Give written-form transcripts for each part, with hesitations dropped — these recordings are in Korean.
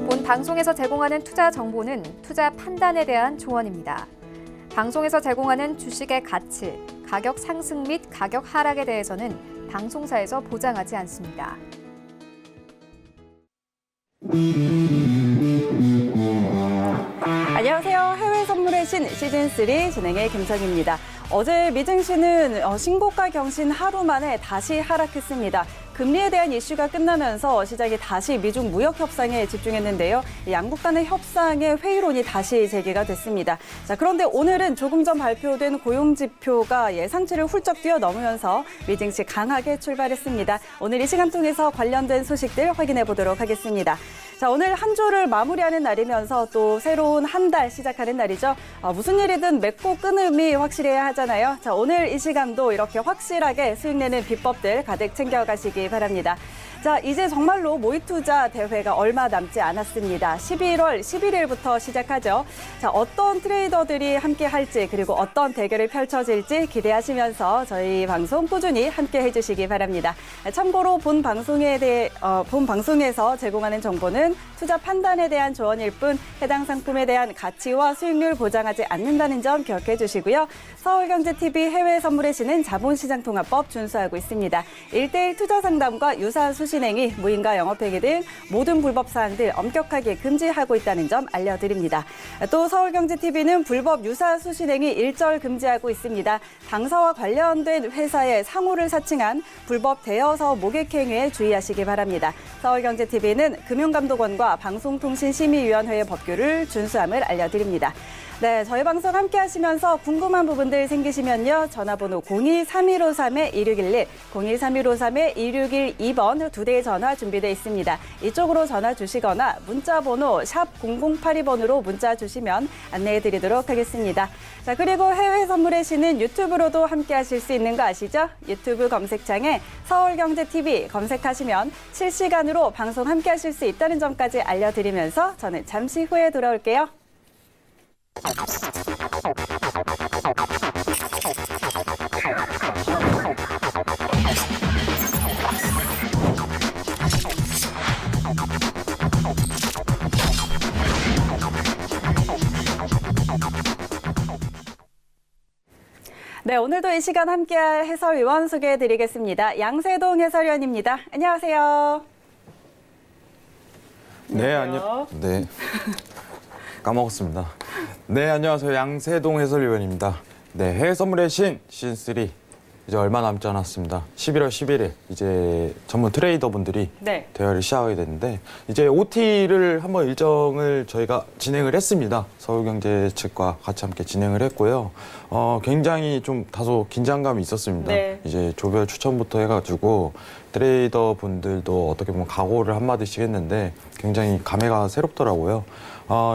본 방송에서 제공하는 투자 정보는 투자 판단에 대한 조언입니다. 방송에서 제공하는 주식의 가치, 가격 상승 및 가격 하락에 대해서는 방송사에서 보장하지 않습니다. 안녕하세요. 해외 선물의 신 시즌3 진행의 김선희입니다. 어제 미증시는 신고가 경신 하루 만에 다시 하락했습니다. 금리에 대한 이슈가 끝나면서 시장이 다시 미중 무역 협상에 집중했는데요. 양국 간의 협상의 회의론이 다시 재개가 됐습니다. 자, 그런데 오늘은 조금 전 발표된 고용 지표가 예상치를 훌쩍 뛰어넘으면서 미증시 강하게 출발했습니다. 오늘 이 시간 통해서 관련된 소식들 확인해 보도록 하겠습니다. 자, 오늘 한 주를 마무리하는 날이면서 또 새로운 한 달 시작하는 날이죠. 무슨 일이든 맺고 끊음이 확실해야 하잖아요. 자, 오늘 이 시간도 이렇게 확실하게 수익 내는 비법들 가득 챙겨가시기 바랍니다. 자, 이제 정말로 모의투자 대회가 얼마 남지 않았습니다. 11월 11일부터 시작하죠. 자, 어떤 트레이더들이 함께 할지 그리고 어떤 대결이 펼쳐질지 기대하시면서 저희 방송 꾸준히 함께 해주시기 바랍니다. 참고로 본 방송에서 제공하는 정보는 투자 판단에 대한 조언일 뿐 해당 상품에 대한 가치와 수익률 보장하지 않는다는 점 기억해 주시고요. 서울경제TV 해외 선물의 신은 자본시장통합법 준수하고 있습니다. 1:1 투자 상담과 유사 수신행위, 무인가 영업행위 등 모든 불법 사항들 엄격하게 금지하고 있다는 점 알려드립니다. 또 서울경제TV는 불법 유사 수신행위 일절 금지하고 있습니다. 당사와 관련된 회사의 상호를 사칭한 불법 대여서 모객행위에 주의하시기 바랍니다. 서울경제TV는 금융감독원과 방송통신심의위원회의 법규를 준수함을 알려드립니다. 네, 저희 방송 함께 하시면서 궁금한 부분들 생기시면요. 전화번호 02-3153-2611, 02-3153-2612번 두 대의 전화 준비되어 있습니다. 이쪽으로 전화 주시거나 문자번호 샵 0082번으로 문자 주시면 안내해 드리도록 하겠습니다. 자, 그리고 해외 선물의 신은 유튜브로도 함께 하실 수 있는 거 아시죠? 유튜브 검색창에 서울경제TV 검색하시면 실시간으로 방송 함께 하실 수 있다는 점까지 알려드리면서 저는 잠시 후에 돌아올게요. 네, 오늘도 이 시간 함께할 해설위원 소개해드리겠습니다. 양세동 해설위원입니다. 안녕하세요. 네, 네. 까먹었습니다. 네, 안녕하세요. 양세동 해설위원입니다. 네, 해외 선물의 신 시즌3 이제 얼마 남지 않았습니다. 11월 11일 이제 전문 트레이더분들이 대회를 시작하게 됐는데 이제 OT를 한번 일정을 저희가 진행을 했습니다. 서울경제 측과 같이 함께 진행을 했고요. 굉장히 좀 다소 긴장감이 있었습니다. 이제 조별 추천부터 해가지고 트레이더 분들도 어떻게 보면 각오를 한마디씩 했는데 굉장히 감회가 새롭더라고요.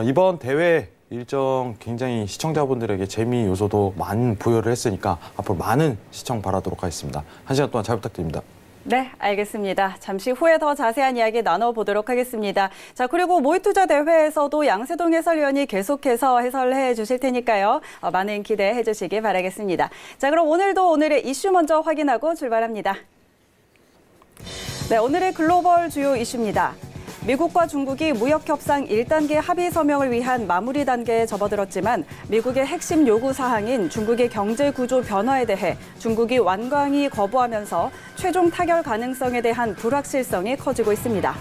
이번 대회 일정 굉장히 시청자분들에게 재미 요소도 많은 부여를 했으니까 앞으로 많은 시청 바라도록 하겠습니다. 한 시간 동안 잘 부탁드립니다. 네, 알겠습니다. 잠시 후에 더 자세한 이야기 나눠보도록 하겠습니다. 자, 그리고 모의투자 대회에서도 양세동 해설위원이 계속해서 해설해 주실 테니까요. 많은 기대해 주시기 바라겠습니다. 자, 그럼 오늘의 이슈 먼저 확인하고 출발합니다. 네, 오늘의 글로벌 주요 이슈입니다. 미국과 중국이 무역협상 1단계 합의 서명을 위한 마무리 단계에 접어들었지만 미국의 핵심 요구 사항인 중국의 경제 구조 변화에 대해 중국이 완강히 거부하면서 최종 타결 가능성에 대한 불확실성이 커지고 있습니다.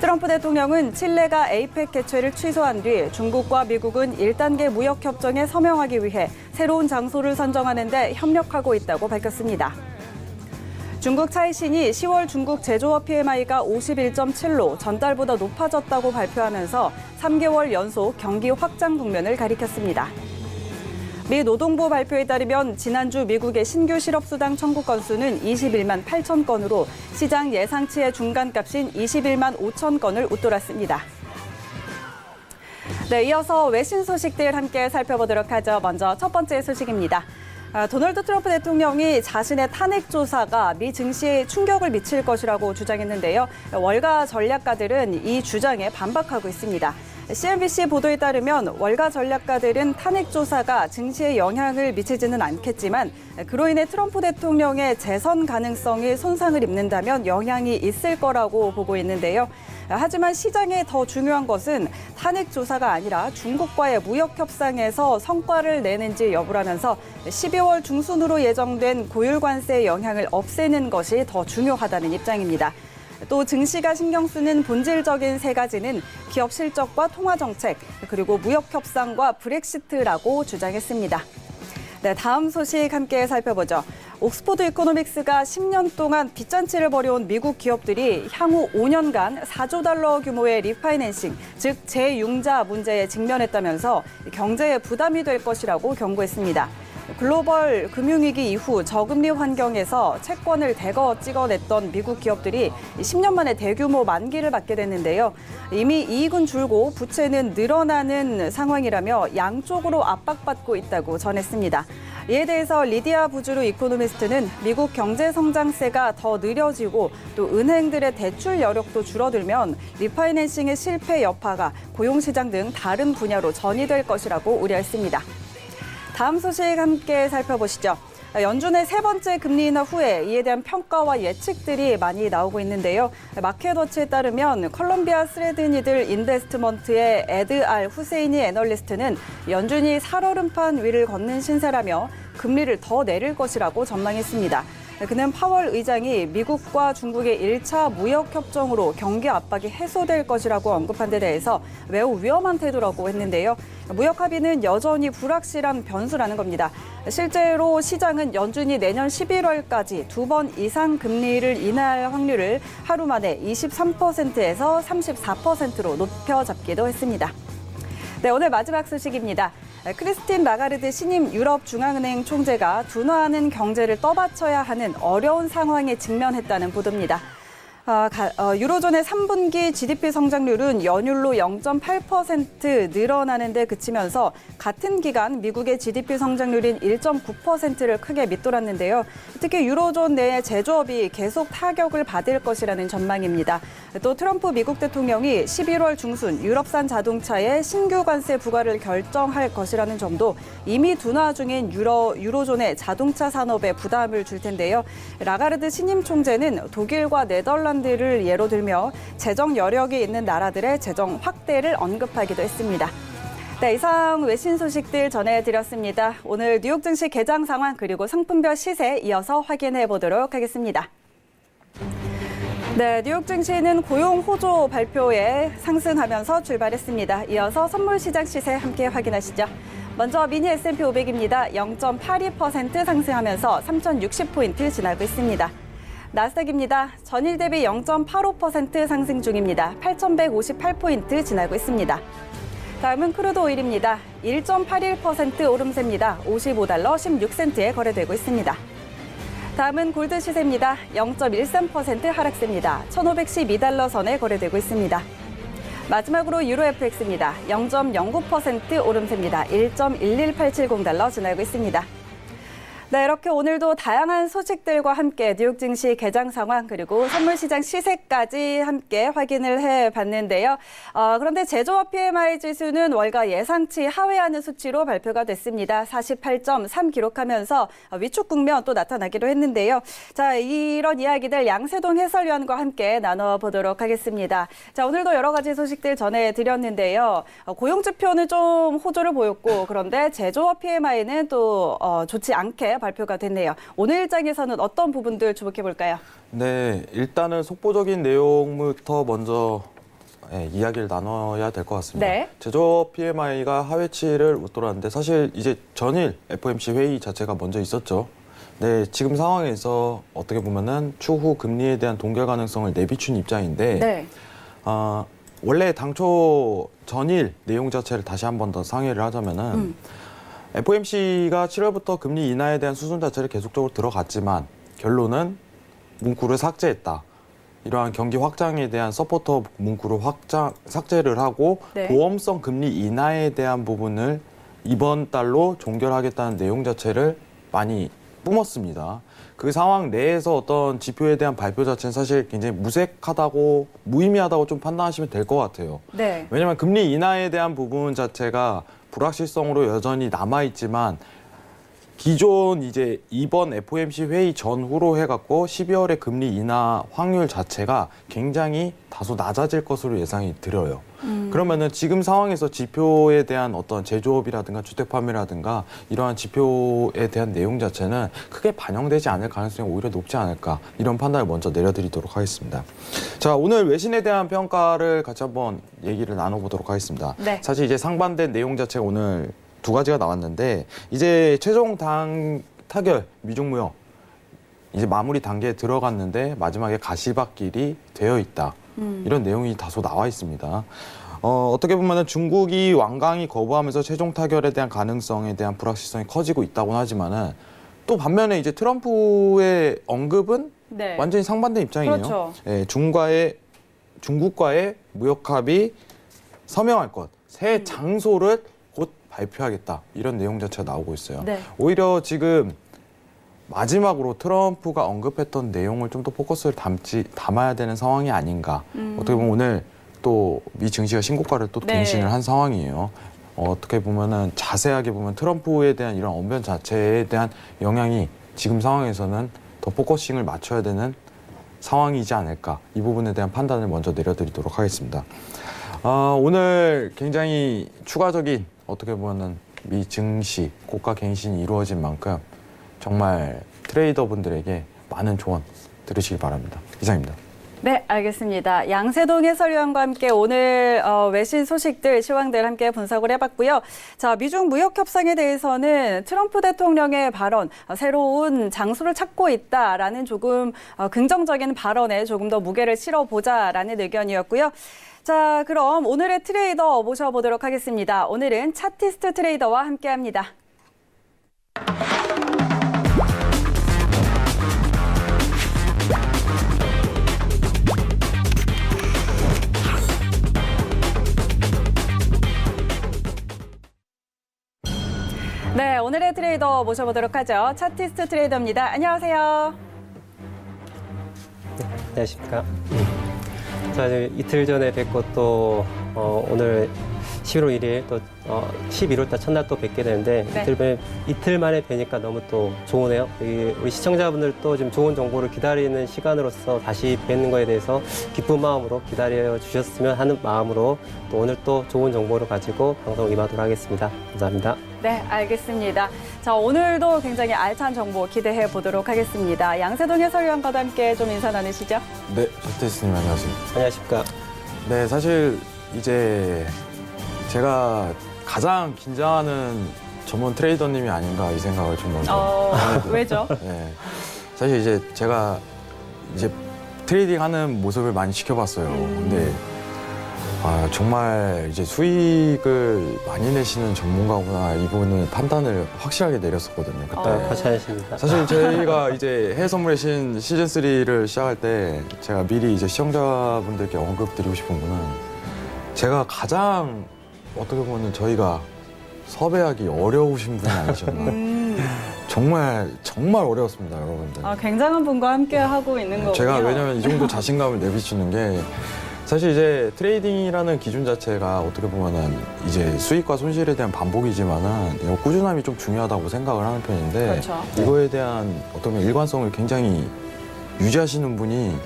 트럼프 대통령은 칠레가 에이펙 개최를 취소한 뒤 중국과 미국은 1단계 무역협정에 서명하기 위해 새로운 장소를 선정하는 데 협력하고 있다고 밝혔습니다. 중국 차이신이 10월 중국 제조업 PMI가 51.7로 전달보다 높아졌다고 발표하면서 3개월 연속 경기 확장 국면을 가리켰습니다. 미 노동부 발표에 따르면 지난주 미국의 신규 실업수당 청구 건수는 21만 8천 건으로 시장 예상치의 중간값인 21만 5천 건을 웃돌았습니다. 네, 이어서 외신 소식들 함께 살펴보도록 하죠. 먼저 첫 번째 소식입니다. 도널드 트럼프 대통령이 자신의 탄핵 조사가 미 증시에 충격을 미칠 것이라고 주장했는데요. 월가 전략가들은 이 주장에 반박하고 있습니다. CNBC 보도에 따르면 월가 전략가들은 탄핵 조사가 증시에 영향을 미치지는 않겠지만 그로 인해 트럼프 대통령의 재선 가능성이 손상을 입는다면 영향이 있을 거라고 보고 있는데요. 하지만 시장에 더 중요한 것은 탄핵 조사가 아니라 중국과의 무역 협상에서 성과를 내는지 여부라면서 12월 중순으로 예정된 고율 관세의 영향을 없애는 것이 더 중요하다는 입장입니다. 또 증시가 신경 쓰는 본질적인 세 가지는 기업 실적과 통화 정책, 그리고 무역 협상과 브렉시트라고 주장했습니다. 네, 다음 소식 함께 살펴보죠. 옥스포드 이코노믹스가 10년 동안 빚잔치를 벌여온 미국 기업들이 향후 5년간 4조 달러 규모의 리파이낸싱, 즉 재융자 문제에 직면했다면서 경제에 부담이 될 것이라고 경고했습니다. 글로벌 금융위기 이후 저금리 환경에서 채권을 대거 찍어냈던 미국 기업들이 10년 만에 대규모 만기를 맞게 됐는데요. 이미 이익은 줄고 부채는 늘어나는 상황이라며 양쪽으로 압박받고 있다고 전했습니다. 이에 대해서 리디아 부주루 이코노미스트는 미국 경제 성장세가 더 느려지고 또 은행들의 대출 여력도 줄어들면 리파이낸싱의 실패 여파가 고용시장 등 다른 분야로 전이될 것이라고 우려했습니다. 다음 소식 함께 살펴보시죠. 연준의 세 번째 금리 인하 후에 이에 대한 평가와 예측들이 많이 나오고 있는데요. 마켓워치에 따르면 컬럼비아 스레드니들 인베스트먼트의 에드 알 후세이니 애널리스트는 연준이 살얼음판 위를 걷는 신세라며 금리를 더 내릴 것이라고 전망했습니다. 그는 파월 의장이 미국과 중국의 1차 무역 협정으로 경기 압박이 해소될 것이라고 언급한 데 대해서 매우 위험한 태도라고 했는데요. 무역 합의는 여전히 불확실한 변수라는 겁니다. 실제로 시장은 연준이 내년 11월까지 2번 이상 금리를 인하할 확률을 하루 만에 23%에서 34%로 높여잡기도 했습니다. 네, 오늘 마지막 소식입니다. 크리스틴 라가르드 신임 유럽중앙은행 총재가 둔화하는 경제를 떠받쳐야 하는 어려운 상황에 직면했다는 보도입니다. 유로존의 3분기 GDP 성장률은 연율로 0.8% 늘어나는 데 그치면서 같은 기간 미국의 GDP 성장률인 1.9%를 크게 밑돌았는데요. 특히 유로존 내 제조업이 계속 타격을 받을 것이라는 전망입니다. 또 트럼프 미국 대통령이 11월 중순 유럽산 자동차에 신규 관세 부과를 결정할 것이라는 점도 이미 둔화 중인 유로존의 자동차 산업에 부담을 줄 텐데요. 라가르드 신임 총재는 독일과 네덜란드를 예로 들며 재정 여력이 있는 나라들의 재정 확대를 언급하기도 했습니다. 네, 이상 외신 소식들 전해드렸습니다. 오늘 뉴욕 증시 개장 상황 그리고 상품별 시세 이어서 확인해 보도록 하겠습니다. 네, 뉴욕 증시는 고용 호조 발표에 상승하면서 출발했습니다. 이어서 선물 시장 시세 함께 확인하시죠. 먼저 미니 S&P 500입니다. 0.82% 상승하면서 3,060포인트 지나고 있습니다. 나스닥입니다. 전일 대비 0.85% 상승 중입니다. 8,158포인트 지나고 있습니다. 다음은 크루드 오일입니다. 1.81% 오름세입니다. 55달러 16센트에 거래되고 있습니다. 다음은 골드 시세입니다. 0.13% 하락세입니다. 1,512달러 선에 거래되고 있습니다. 마지막으로 유로 FX입니다. 0.09% 오름세입니다. 1.11870달러 지나고 있습니다. 네, 이렇게 오늘도 다양한 소식들과 함께 뉴욕 증시 개장 상황 그리고 선물 시장 시세까지 함께 확인을 해봤는데요. 그런데 제조업 PMI 지수는 월가 예상치 하회하는 수치로 발표가 됐습니다. 48.3 기록하면서 위축 국면 또 나타나기도 했는데요. 자, 이런 이야기들 양세동 해설위원과 함께 나눠보도록 하겠습니다. 자, 오늘도 여러 가지 소식들 전해드렸는데요. 고용지표는 좀 호조를 보였고 그런데 제조업 PMI는 또 좋지 않게 발표가 됐네요. 오늘 일장에서는 어떤 부분들 주목해 볼까요? 네, 일단은 속보적인 내용부터 먼저 이야기를 나눠야 될 것 같습니다. 네. 제조업 PMI가 하회치를 웃돌았는데 사실 이제 전일 FOMC 회의 자체가 먼저 있었죠. 네, 지금 상황에서 어떻게 보면은 추후 금리에 대한 동결 가능성을 내비춘 입장인데 네. 원래 당초 전일 내용 자체를 다시 한 번 더 상의를 하자면은 FOMC가 7월부터 금리 인하에 대한 수준 자체를 계속적으로 들어갔지만 결론은 문구를 삭제했다. 이러한 경기 확장에 대한 서포터 문구를 삭제를 하고 네. 보험성 금리 인하에 대한 부분을 이번 달로 종결하겠다는 내용 자체를 많이 뿜었습니다. 그 상황 내에서 어떤 지표에 대한 발표 자체는 사실 굉장히 무색하다고 무의미하다고 좀 판단하시면 될 것 같아요. 네. 왜냐하면 금리 인하에 대한 부분 자체가 불확실성으로 여전히 남아 있지만 기존 이제 이번 FOMC 회의 전후로 해갖고 12월에 금리 인하 확률 자체가 굉장히 다소 낮아질 것으로 예상이 들어요. 그러면은 지금 상황에서 지표에 대한 어떤 제조업이라든가 주택 판매라든가 이러한 지표에 대한 내용 자체는 크게 반영되지 않을 가능성이 오히려 높지 않을까 이런 판단을 먼저 내려드리도록 하겠습니다. 자, 오늘 외신에 대한 평가를 같이 한번 얘기를 나눠보도록 하겠습니다. 네. 사실 이제 상반된 내용 자체가 오늘 두 가지가 나왔는데 이제 최종 당 타결 미중 무역 이제 마무리 단계에 들어갔는데 마지막에 가시밭길이 되어 있다. 이런 내용이 다소 나와 있습니다. 어떻게 보면은 중국이 완강히 거부하면서 최종 타결에 대한 가능성에 대한 불확실성이 커지고 있다고는 하지만은 또 반면에 이제 트럼프의 언급은 네. 완전히 상반된 입장이에요. 그렇죠. 예, 중국과의 무역 합의 서명할 것, 새 장소를 곧 발표하겠다 이런 내용 자체가 나오고 있어요. 네. 오히려 지금 마지막으로 트럼프가 언급했던 내용을 좀 더 포커스를 담아야 되는 상황이 아닌가. 어떻게 보면 오늘 또 미 증시가 신고가를 또 네. 갱신을 한 상황이에요. 어떻게 보면은 자세하게 보면 트럼프에 대한 이런 언변 자체에 대한 영향이 지금 상황에서는 더 포커싱을 맞춰야 되는 상황이지 않을까. 이 부분에 대한 판단을 먼저 내려드리도록 하겠습니다. 오늘 굉장히 추가적인 어떻게 보면은 미 증시 고가 갱신이 이루어진 만큼 정말 트레이더분들에게 많은 조언 들으시기 바랍니다. 이상입니다. 네, 알겠습니다. 양세동 해설위원과 함께 오늘 외신 소식들, 시황들 함께 분석을 해봤고요. 자, 미중 무역 협상에 대해서는 트럼프 대통령의 발언, 새로운 장소를 찾고 있다라는 조금 긍정적인 발언에 조금 더 무게를 실어보자라는 의견이었고요. 자, 그럼 오늘의 트레이더 모셔보도록 하겠습니다. 오늘은 차티스트 트레이더와 함께합니다. 네, 오늘의 트레이더 모셔보도록 하죠. 차티스트 트레이더입니다. 안녕하세요. 안녕하십니까. 자, 이틀 전에 뵙고 또 오늘 11월 1일 또 11월 달 첫날 또 뵙게 되는데 네. 이틀 만에 뵈니까 너무 또 좋으네요. 우리 시청자분들도 지금 좋은 정보를 기다리는 시간으로서 다시 뵙는 거에 대해서 기쁜 마음으로 기다려 주셨으면 하는 마음으로 또 오늘 또 좋은 정보를 가지고 방송 임하도록 하겠습니다. 감사합니다. 네, 알겠습니다. 자, 오늘도 굉장히 알찬 정보 기대해 보도록 하겠습니다. 양세동 해설위원과도 함께 좀 인사 나누시죠. 네, 차태스님 안녕하세요. 안녕하십니까. 네, 사실 이제 제가 가장 긴장하는 전문 트레이더님이 아닌가 이 생각을 좀 먼저. 왜죠? 네, 사실 이제 제가 이제 트레이딩하는 모습을 많이 지켜봤어요. 근데 정말 이제 수익을 많이 내시는 전문가구나 이 부분은 판단을 확실하게 내렸었거든요. 그때. 과찬이십니다. 사실 저희가 이제 해외 선물의 신 시즌 3를 시작할 때 제가 미리 이제 시청자분들께 언급드리고 싶은 거는 제가 가장 어떻게 보면 저희가 섭외하기 어려우신 분이 아니셨나. 정말 어려웠습니다, 여러분들. 굉장한 분과 함께 하고 있는 거군요. 제가 왜냐면 이 정도 자신감을 내비치는 게 사실 이제 트레이딩이라는 기준 자체가 어떻게 보면은 이제 수익과 손실에 대한 반복이지만은 꾸준함이 좀 중요하다고 생각을 하는 편인데 그렇죠. 이거에 대한 어떤 일관성을 굉장히 유지하시는 분이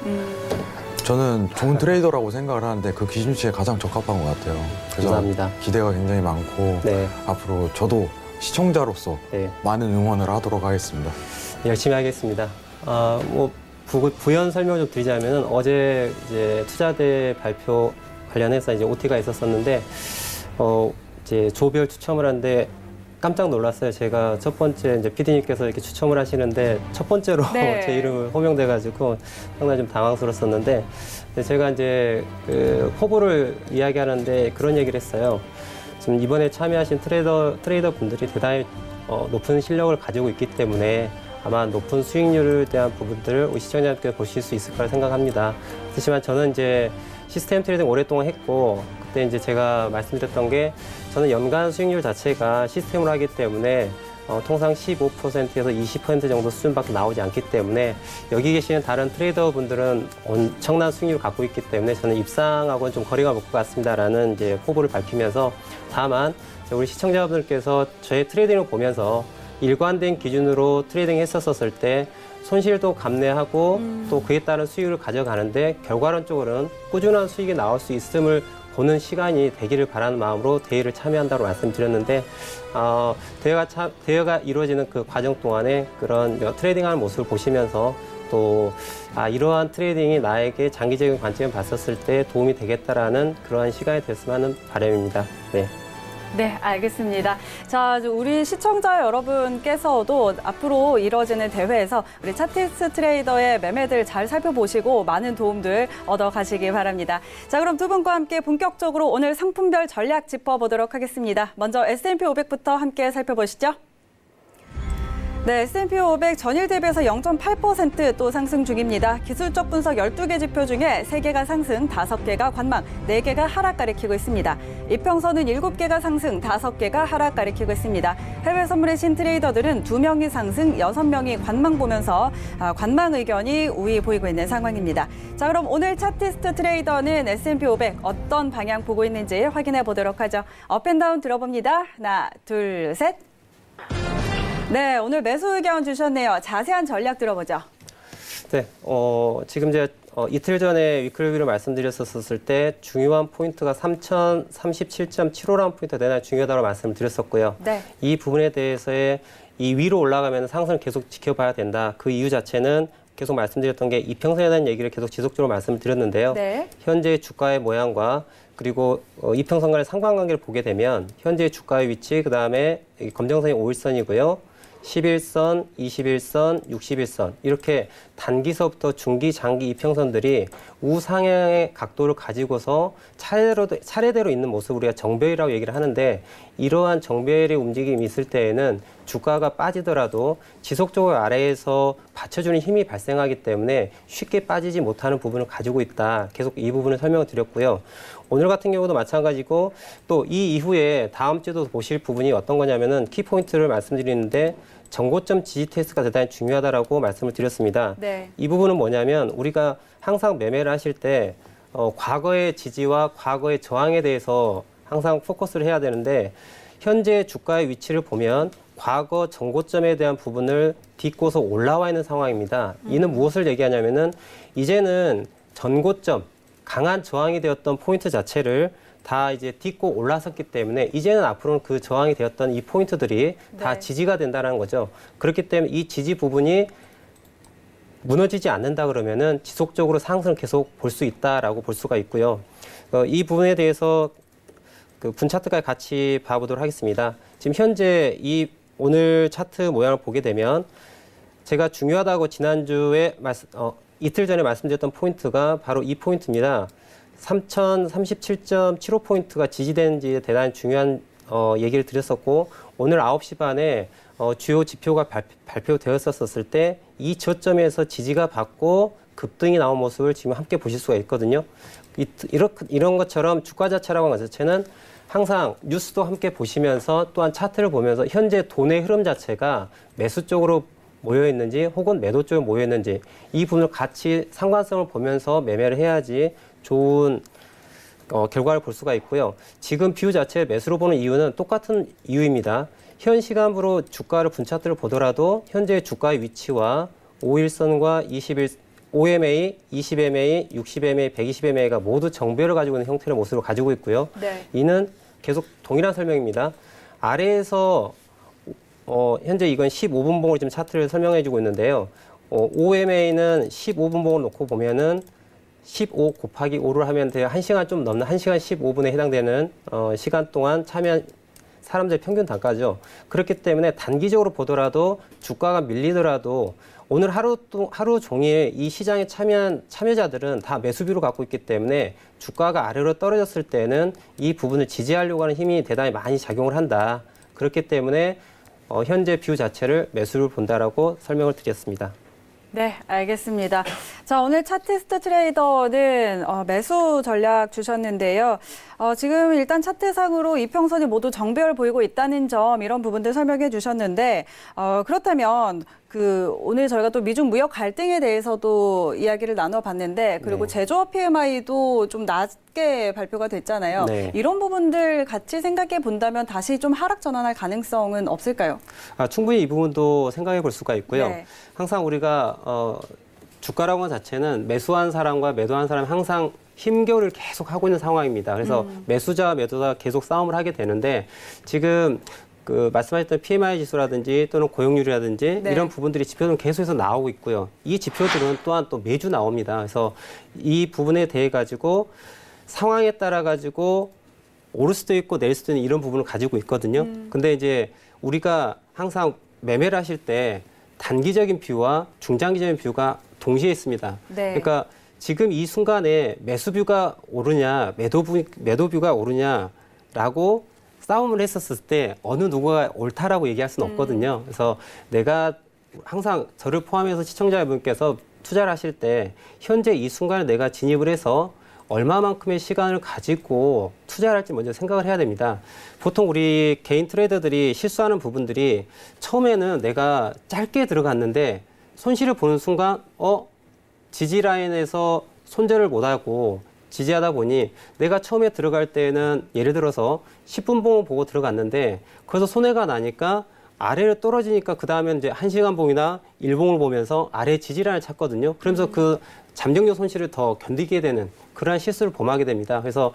저는 좋은 트레이더라고 생각을 하는데 그 기준치에 가장 적합한 것 같아요. 그래서 감사합니다. 기대가 굉장히 많고 네. 앞으로 저도 시청자로서 네. 많은 응원을 하도록 하겠습니다. 열심히 하겠습니다. 부연 설명 좀 드리자면은 어제 이제 투자대 발표 관련해서 이제 OT가 있었었는데 이제 조별 추첨을 하는데 깜짝 놀랐어요. 제가 첫 번째 이제 PD님께서 이렇게 추첨을 하시는데 첫 번째로 네. 제 이름을 호명돼가지고 상당히 좀 당황스러웠었는데 제가 이제 그 포부를 이야기하는데 그런 얘기를 했어요. 지금 이번에 참여하신 트레이더 분들이 대단히 높은 실력을 가지고 있기 때문에 아마 높은 수익률에 대한 부분들을 우리 시청자님께서 보실 수 있을 거라 생각합니다. 하지만 저는 이제 시스템 트레이딩 오랫동안 했고 그때 이제 제가 말씀드렸던 게 저는 연간 수익률 자체가 시스템으로 하기 때문에 통상 15%에서 20% 정도 수준밖에 나오지 않기 때문에 여기 계시는 다른 트레이더 분들은 엄청난 수익률을 갖고 있기 때문에 저는 입상하고는 좀 거리가 멀 것 같습니다라는 이제 포부를 밝히면서, 다만 우리 시청자분들께서 저의 트레이딩을 보면서 일관된 기준으로 트레이딩 했었을 때 손실도 감내하고 또 그에 따른 수익을 가져가는데 결과론적으로는 꾸준한 수익이 나올 수 있음을 보는 시간이 되기를 바라는 마음으로 대회를 참여한다고 말씀드렸는데, 대회가 이루어지는 그 과정 동안에 그런 트레이딩하는 모습을 보시면서 또 이러한 트레이딩이 나에게 장기적인 관점을 봤었을 때 도움이 되겠다라는 그러한 시간이 됐으면 하는 바람입니다. 네. 네, 알겠습니다. 자, 우리 시청자 여러분께서도 앞으로 이뤄지는 대회에서 우리 차티스트 트레이더의 매매들 잘 살펴보시고 많은 도움들 얻어가시기 바랍니다. 자, 그럼 두 분과 함께 본격적으로 오늘 상품별 전략 짚어보도록 하겠습니다. 먼저 S&P 500부터 함께 살펴보시죠. 네, S&P 500 전일 대비해서 0.8% 또 상승 중입니다. 기술적 분석 12개 지표 중에 3개가 상승, 5개가 관망, 4개가 하락 가리키고 있습니다. 이평선은 7개가 상승, 5개가 하락 가리키고 있습니다. 해외 선물의 신트레이더들은 2명이 상승, 6명이 관망 보면서 관망 의견이 우위 보이고 있는 상황입니다. 자, 그럼 오늘 차티스트 트레이더는 S&P 500 어떤 방향 보고 있는지 확인해 보도록 하죠. 업앤다운 들어봅니다. 하나, 둘, 셋. 네, 오늘 매수 의견 주셨네요. 자세한 전략 들어보죠. 네, 지금 이제 이틀 전에 위클리뷰를 말씀드렸었을 때 중요한 포인트가 3037.75라는 포인트가 대단히 중요하다고 말씀을 드렸었고요. 네. 이 부분에 대해서의 이 위로 올라가면 상승을 계속 지켜봐야 된다. 그 이유 자체는 계속 말씀드렸던 게 이평선에 대한 얘기를 계속 지속적으로 말씀을 드렸는데요. 네. 현재 주가의 모양과 그리고 이평선 간의 상관관계를 보게 되면 현재 주가의 위치, 그다음에 검정선이 5일선이고요. 11선, 21선, 61선 이렇게 단기서부터 중기, 장기 이평선들이 우상향의 각도를 가지고서 차례대로 있는 모습을 우리가 정배열이라고 얘기를 하는데, 이러한 정배열의 움직임이 있을 때에는 주가가 빠지더라도 지속적으로 아래에서 받쳐주는 힘이 발생하기 때문에 쉽게 빠지지 못하는 부분을 가지고 있다. 계속 이 부분을 설명을 드렸고요. 오늘 같은 경우도 마찬가지고 또 이 이후에 다음 주도 보실 부분이 어떤 거냐면은 키포인트를 말씀드리는데 정고점 지지 테스트가 대단히 중요하다라고 말씀을 드렸습니다. 네. 이 부분은 뭐냐면 우리가 항상 매매를 하실 때 과거의 지지와 과거의 저항에 대해서 항상 포커스를 해야 되는데, 현재 주가의 위치를 보면 과거 정고점에 대한 부분을 딛고서 올라와 있는 상황입니다. 이는 무엇을 얘기하냐면은 이제는 전고점, 강한 저항이 되었던 포인트 자체를 다 이제 딛고 올라섰기 때문에 이제는 앞으로는 그 저항이 되었던 이 포인트들이 다 네. 지지가 된다는 거죠. 그렇기 때문에 이 지지 부분이 무너지지 않는다 그러면은 지속적으로 상승을 계속 볼 수 있다라고 볼 수가 있고요. 이 부분에 대해서 그 분 차트까지 같이 봐보도록 하겠습니다. 지금 현재 이 오늘 차트 모양을 보게 되면 제가 중요하다고 지난주에 이틀 전에 말씀드렸던 포인트가 바로 이 포인트입니다. 3037.75포인트가 지지되는지 대단히 중요한 얘기를 드렸었고, 오늘 9시 반에 주요 지표가 발표되었었을 때 이 저점에서 지지가 받고 급등이 나온 모습을 지금 함께 보실 수가 있거든요. 이런 것처럼 주가 자체라고 하는 것 자체는 항상 뉴스도 함께 보시면서 또한 차트를 보면서 현재 돈의 흐름 자체가 매수 쪽으로 모여 있는지 혹은 매도 쪽으로 모여 있는지 이 부분을 같이 상관성을 보면서 매매를 해야지 좋은 결과를 볼 수가 있고요. 지금 비율 자체 매수로 보는 이유는 똑같은 이유입니다. 현 시간으로 주가를 분차트를 보더라도 현재 주가의 위치와 5일선과 5MA, 20MA, 60MA, 120MA가 모두 정배를 가지고 있는 형태의 모습을 가지고 있고요. 네. 이는 계속 동일한 설명입니다. 아래에서 현재 이건 15분봉을 지금 차트를 설명해주고 있는데요. OMA는 15분봉을 놓고 보면은 15 곱하기 5를 하면 돼요. 1시간 좀 넘는 1시간 15분에 해당되는 시간 동안 참여한 사람들의 평균 단가죠. 그렇기 때문에 단기적으로 보더라도 주가가 밀리더라도 오늘 하루 종일 이 시장에 참여한 참여자들은 다 매수비로 갖고 있기 때문에 주가가 아래로 떨어졌을 때는 이 부분을 지지하려고 하는 힘이 대단히 많이 작용을 한다. 그렇기 때문에 현재 뷰 자체를 매수를 본다라고 설명을 드렸습니다. 네, 알겠습니다. 자, 오늘 차티스트 트레이더는 매수 전략 주셨는데요. 지금 일단 차트상으로 이평선이 모두 정배열 보이고 있다는 점, 이런 부분들 설명해 주셨는데, 그렇다면 오늘 저희가 또 미중 무역 갈등에 대해서도 이야기를 나눠봤는데, 그리고 네. 제조업 PMI도 좀 낮게 발표가 됐잖아요. 네. 이런 부분들 같이 생각해 본다면 다시 좀 하락 전환할 가능성은 없을까요? 충분히 이 부분도 생각해 볼 수가 있고요. 네. 항상 우리가 주가라고 하는 자체는 매수한 사람과 매도한 사람이 항상 힘겨루를 계속 하고 있는 상황입니다. 그래서 매수자와 매도자가 계속 싸움을 하게 되는데 지금 말씀하셨던 PMI 지수라든지 또는 고용률이라든지 네. 이런 부분들이 지표들은 계속해서 나오고 있고요. 이 지표들은 또한 또 매주 나옵니다. 그래서 이 부분에 대해 가지고 상황에 따라 가지고 오를 수도 있고 내릴 수도 있는 이런 부분을 가지고 있거든요. 근데 이제 우리가 항상 매매를 하실 때 단기적인 뷰와 중장기적인 뷰가 동시에 있습니다. 네. 그러니까 지금 이 순간에 매수 뷰가 오르냐, 매도 뷰가 오르냐라고 싸움을 했었을 때 어느 누구가 옳다라고 얘기할 수는 없거든요. 그래서 내가 항상 저를 포함해서 시청자분께서 투자를 하실 때 현재 이 순간에 내가 진입을 해서 얼마만큼의 시간을 가지고 투자를 할지 먼저 생각을 해야 됩니다. 보통 우리 개인 트레이더들이 실수하는 부분들이 처음에는 내가 짧게 들어갔는데 손실을 보는 순간 지지 라인에서 손절을 못하고 지지하다 보니 내가 처음에 들어갈 때는 예를 들어서 10분 봉을 보고 들어갔는데 거기서 손해가 나니까 아래로 떨어지니까 그 다음에 이제 1시간 봉이나 일봉을 보면서 아래 지지라인을 찾거든요. 그러면서 그 잠정적 손실을 더 견디게 되는 그러한 실수를 범하게 됩니다. 그래서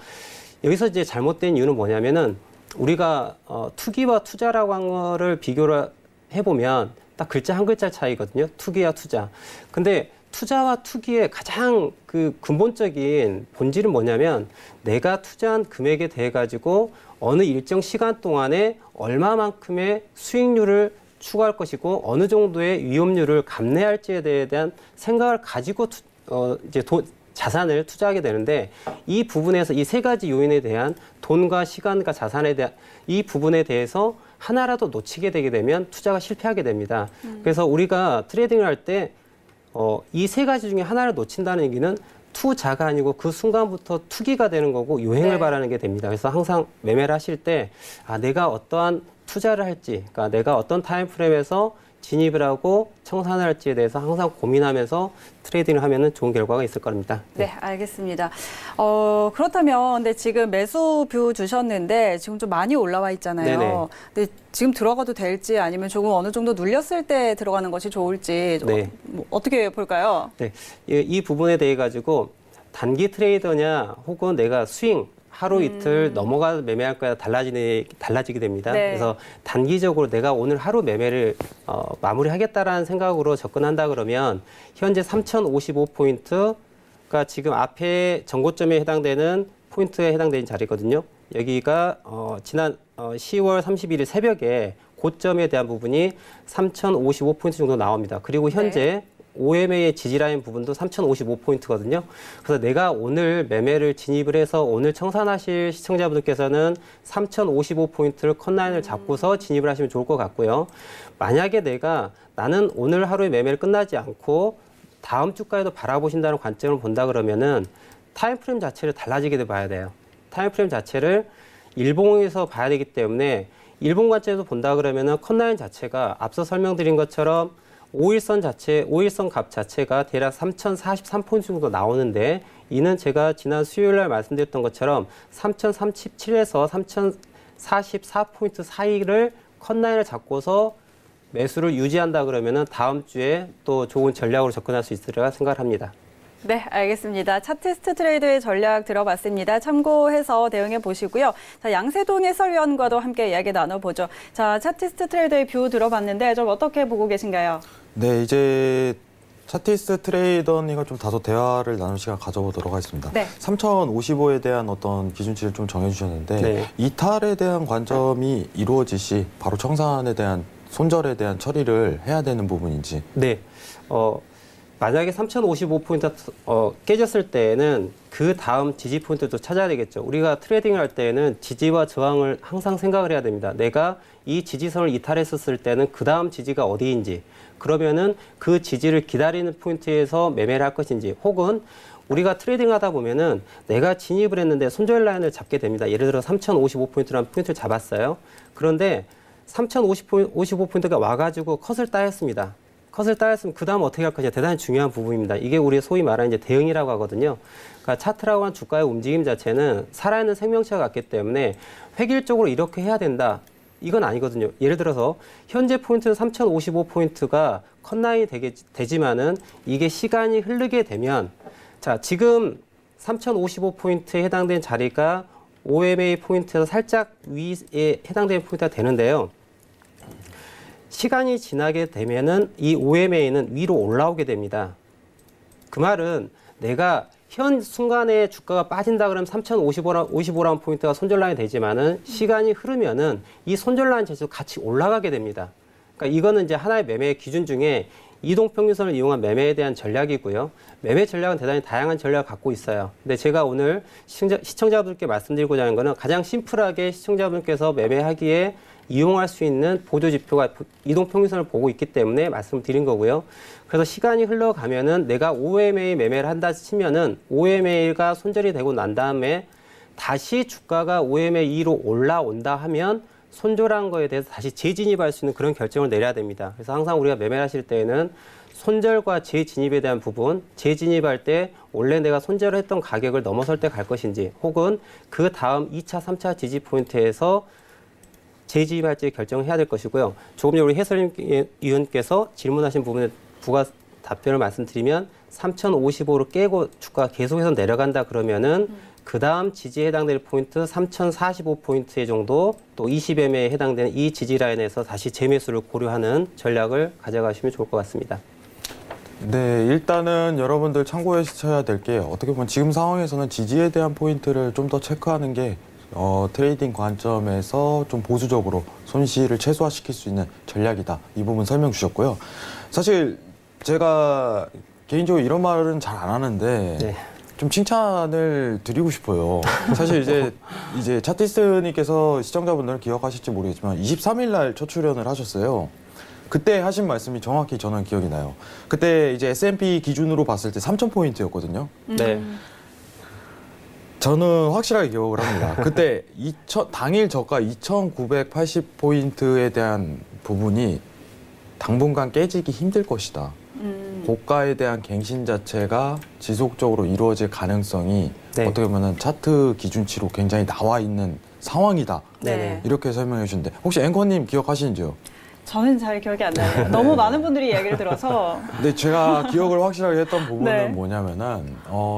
여기서 이제 잘못된 이유는 뭐냐면은 우리가 투기와 투자라고 한 거를 비교를 해보면 딱 글자 한 글자 차이거든요. 투기와 투자. 근데 투자와 투기의 가장 근본적인 본질은 뭐냐면 내가 투자한 금액에 대해 가지고 어느 일정 시간 동안에 얼마만큼의 수익률을 추구할 것이고 어느 정도의 위험률을 감내할지에 대한 생각을 가지고 자산을 투자하게 되는데 이 부분에서 이 세 가지 요인에 대한 돈과 시간과 자산에 대한 이 부분에 대해서 하나라도 놓치게 되게 되면 투자가 실패하게 됩니다. 그래서 우리가 트레이딩을 할 때 이 세 가지 중에 하나를 놓친다는 얘기는 투자가 아니고 그 순간부터 투기가 되는 거고 요행을 네. 바라는 게 됩니다. 그래서 항상 매매를 하실 때 내가 어떠한 투자를 할지, 그러니까 내가 어떤 타임 프레임에서 진입을 하고 청산을 할지에 대해서 항상 고민하면서 트레이딩을 하면은 좋은 결과가 있을 겁니다. 네, 알겠습니다. 그렇다면 근데 지금 매수 뷰 주셨는데 지금 좀 많이 올라와 있잖아요. 네네. 근데 지금 들어가도 될지 아니면 조금 어느 정도 눌렸을 때 들어가는 것이 좋을지 네. 어떻게 볼까요? 네, 이 부분에 대해 가지고 단기 트레이더냐 혹은 내가 스윙 하루 이틀 넘어가 매매할 거야 달라지게 됩니다. 네. 그래서 단기적으로 내가 오늘 하루 매매를 마무리하겠다라는 생각으로 접근한다 그러면 현재 3,055포인트가 지금 앞에 전고점에 해당되는 포인트에 해당되는 자리거든요. 여기가 지난 10월 31일 새벽에 고점에 대한 부분이 3,055포인트 정도 나옵니다. 그리고 현재 OMA의 지지라인 부분도 3,055포인트거든요. 그래서 내가 오늘 매매를 진입을 해서 오늘 청산하실 시청자분들께서는 3,055포인트를 컷라인을 잡고서 진입을 하시면 좋을 것 같고요. 만약에 나는 오늘 하루의 매매를 끝나지 않고 다음 주까지도 바라보신다는 관점을 본다 그러면은 타임프레임 자체를 달라지게 봐야 돼요. 타임프레임 자체를 일봉에서 봐야 되기 때문에 일본 관점에서 본다 그러면은 컷라인 자체가 앞서 설명드린 것처럼 5일선 값 자체가 대략 3,043포인트 정도 나오는데 이는 제가 지난 수요일 날 말씀드렸던 것처럼 3,037에서 3,044포인트 사이를 컷라인을 잡고서 매수를 유지한다 그러면은 다음 주에 또 좋은 전략으로 접근할 수 있으리라 생각을 합니다. 네, 알겠습니다. 차티스트 트레이더의 전략 들어봤습니다. 참고해서 대응해 보시고요. 자, 양세동 해설위원과도 함께 이야기 나눠보죠. 자, 차티스트 트레이더의 뷰 들어봤는데 좀 어떻게 보고 계신가요? 네, 이제 차티스트 트레이더님과 좀 다소 대화를 나눌 시간 가져보도록 하겠습니다. 네. 3,055에 대한 어떤 기준치를 좀 정해주셨는데 네. 이탈에 대한 관점이 이루어지시 바로 청산에 대한 손절에 대한 처리를 해야 되는 부분인지. 네. 만약에 3055포인트 깨졌을 때에는 그 다음 지지 포인트도 찾아야 되겠죠. 우리가 트레이딩을 할 때에는 지지와 저항을 항상 생각을 해야 됩니다. 내가 이 지지선을 이탈했었을 때는 그 다음 지지가 어디인지, 그러면은 그 지지를 기다리는 포인트에서 매매를 할 것인지, 혹은 우리가 트레이딩 하다 보면은 내가 진입을 했는데 손절 라인을 잡게 됩니다. 예를 들어 3055포인트라는 포인트를 잡았어요. 그런데 3055포인트가 와가지고 컷을 따였습니다. 컷을 따였으면 그 다음 어떻게 할 것이냐, 대단히 중요한 부분입니다. 이게 우리 소위 말하는 이제 대응이라고 하거든요. 그러니까 차트라고 하는 주가의 움직임 자체는 살아있는 생명체와 같기 때문에 획일적으로 이렇게 해야 된다, 이건 아니거든요. 예를 들어서 현재 포인트는 3055포인트가 컷라인이 되지만은 이게 시간이 흐르게 되면, 자, 지금 3055포인트에 해당된 자리가 OMA 포인트에서 살짝 위에 해당되는 포인트가 되는데요. 시간이 지나게 되면은 이 OMA는 위로 올라오게 됩니다. 그 말은 내가 현 순간에 주가가 빠진다 그러면 3055라는 포인트가 손절라인이 되지만은 시간이 흐르면은 이 손절라인 자체도 같이 올라가게 됩니다. 그러니까 이거는 이제 하나의 매매 기준 중에 이동평균선을 이용한 매매에 대한 전략이고요. 매매 전략은 대단히 다양한 전략을 갖고 있어요. 근데 제가 오늘 시청자분들께 말씀드리고자 하는 거는 가장 심플하게 시청자분께서 매매하기에 이용할 수 있는 보조지표가 이동평균선을 보고 있기 때문에 말씀을 드린 거고요. 그래서 시간이 흘러가면은 내가 OMA 매매를 한다 치면은 OMA가 손절이 되고 난 다음에 다시 주가가 OMA 2로 올라온다 하면 손절한 거에 대해서 다시 재진입할 수 있는 그런 결정을 내려야 됩니다. 그래서 항상 우리가 매매를 하실 때에는 손절과 재진입에 대한 부분, 재진입할 때 원래 내가 손절을 했던 가격을 넘어설 때 갈 것인지, 혹은 그 다음 2차, 3차 지지 포인트에서 재진입할지 결정해야 될 것이고요. 조금 전에 우리 해설위원께서 질문하신 부분에 부가 답변을 말씀드리면 3055로 깨고 주가가 계속해서 내려간다 그러면은 그 다음 지지에 해당될 포인트 3045포인트 정도, 또 20MA에 해당되는 이 지지 라인에서 다시 재매수를 고려하는 전략을 가져가시면 좋을 것 같습니다. 네, 일단은 여러분들 참고하셔야 될 게, 어떻게 보면 지금 상황에서는 지지에 대한 포인트를 좀 더 체크하는 게 트레이딩 관점에서 좀 보수적으로 손실을 최소화시킬 수 있는 전략이다. 이 부분 설명 주셨고요. 사실 제가 개인적으로 이런 말은 잘 안 하는데 네. 좀 칭찬을 드리고 싶어요. 사실 이제 차티스트님께서 시청자분들은 기억하실지 모르겠지만 23일 날 첫 출연을 하셨어요. 그때 하신 말씀이 정확히 저는 기억이 나요. 그때 이제 S&P 기준으로 봤을 때 3,000포인트였거든요. 네. 저는 확실하게 기억을 합니다. 그때 당일 저가 2,980포인트에 대한 부분이 당분간 깨지기 힘들 것이다. 고가에 대한 갱신 자체가 지속적으로 이루어질 가능성이 네. 어떻게 보면 차트 기준치로 굉장히 나와 있는 상황이다. 네. 이렇게 설명해 주신데, 혹시 앵커님 기억하시는지요? 저는 잘 기억이 안 나요. 너무 많은 분들이 이야기를 들어서. 근데 제가 기억을 확실하게 했던 부분은 네. 뭐냐면은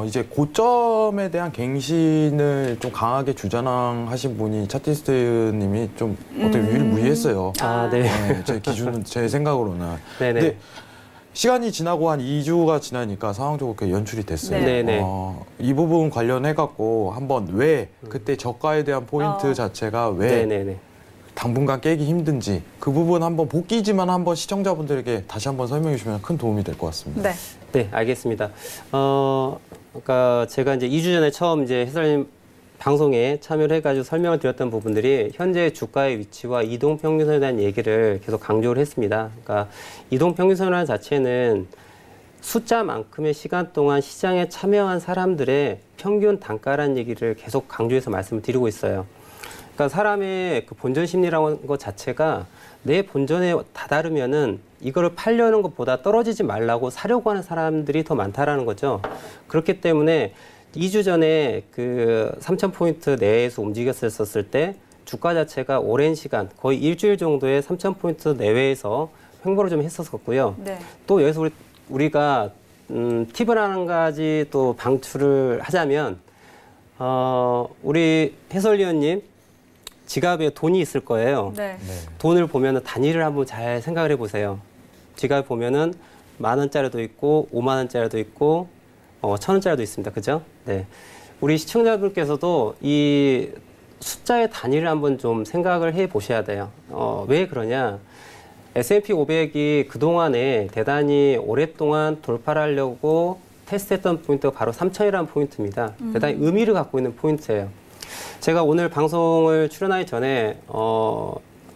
이제 고점에 대한 갱신을 좀 강하게 주장하신 분이 차티스트님이 좀 어떻게 유일무이했어요. 아, 네. 네, 제 기준은 제 생각으로는. 네네. 근데 시간이 지나고 한 2주가 지나니까 상황적으로 그렇게 연출이 됐어요. 네네. 이 부분 관련해 갖고 한번 왜 그때 저가에 대한 포인트 자체가 왜 네네네. 당분간 깨기 힘든지 그 부분 한번 복귀지만 한번 시청자분들에게 다시 한번 설명해 주시면 큰 도움이 될 것 같습니다. 네. 네, 알겠습니다. 그러니까 제가 이제 2주 전에 처음 이제 해설님 방송에 참여를 해가지고 설명을 드렸던 부분들이 현재 주가의 위치와 이동평균선에 대한 얘기를 계속 강조를 했습니다. 그러니까 이동평균선이라는 자체는 숫자만큼의 시간 동안 시장에 참여한 사람들의 평균 단가라는 얘기를 계속 강조해서 말씀을 드리고 있어요. 그러니까 사람의 그 본전 심리라는 것 자체가 내 본전에 다다르면은 이거를 팔려는 것보다 떨어지지 말라고 사려고 하는 사람들이 더 많다라는 거죠. 그렇기 때문에 2주 전에 그 3,000포인트 내에서 움직였었을 때 주가 자체가 오랜 시간, 거의 일주일 정도의 3,000포인트 내외에서 횡보를 좀 했었고요. 네. 또 여기서 우리가 팁을 한 가지 또 방출을 하자면 우리 해설위원님 지갑에 돈이 있을 거예요. 네. 돈을 보면은 단위를 한번 잘 생각을 해보세요. 지갑에 보면은 10,000원짜리도 있고 50,000원짜리도 있고 1,000원짜리도 있습니다. 그죠? 네. 우리 시청자분께서도 이 숫자의 단위를 한번 좀 생각을 해 보셔야 돼요. 왜 그러냐? S&P 500이 그동안에 대단히 오랫동안 돌파를 하려고 테스트했던 포인트가 바로 3,000이라는 포인트입니다. 대단히 의미를 갖고 있는 포인트예요. 제가 오늘 방송을 출연하기 전에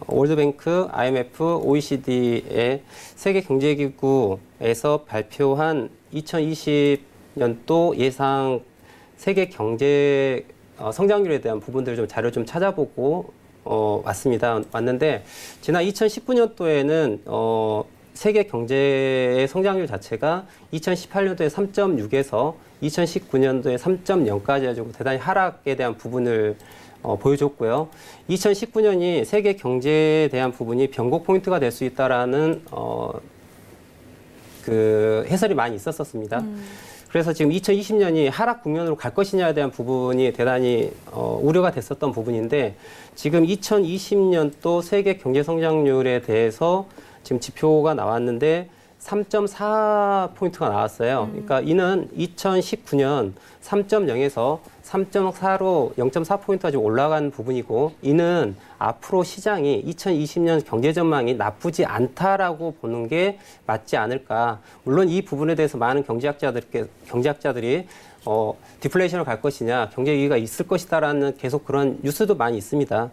월드뱅크, IMF, OECD의 세계경제기구에서 발표한 2020년도 예상 세계 경제 성장률에 대한 부분들을 좀 자료 좀 찾아보고 왔는데 지난 2019년도에는 세계 경제의 성장률 자체가 2018년도에 3.6에서 2019년도에 3.0까지 해가지고 대단히 하락에 대한 부분을 보여줬고요. 2019년이 세계 경제에 대한 부분이 변곡 포인트가 될 수 있다라는 그 해설이 많이 있었습니다. 그래서 지금 2020년이 하락 국면으로 갈 것이냐에 대한 부분이 대단히 우려가 됐었던 부분인데 지금 2020년도 세계 경제 성장률에 대해서 지금 지표가 나왔는데 3.4포인트가 나왔어요. 그러니까 이는 2019년 3.0에서 3.4로 0.4포인트가 지금 올라간 부분이고 이는 앞으로 시장이 2020년 경제 전망이 나쁘지 않다라고 보는 게 맞지 않을까. 물론 이 부분에 대해서 많은 경제학자들이 디플레이션을 갈 것이냐, 경제 위기가 있을 것이다라는 계속 그런 뉴스도 많이 있습니다.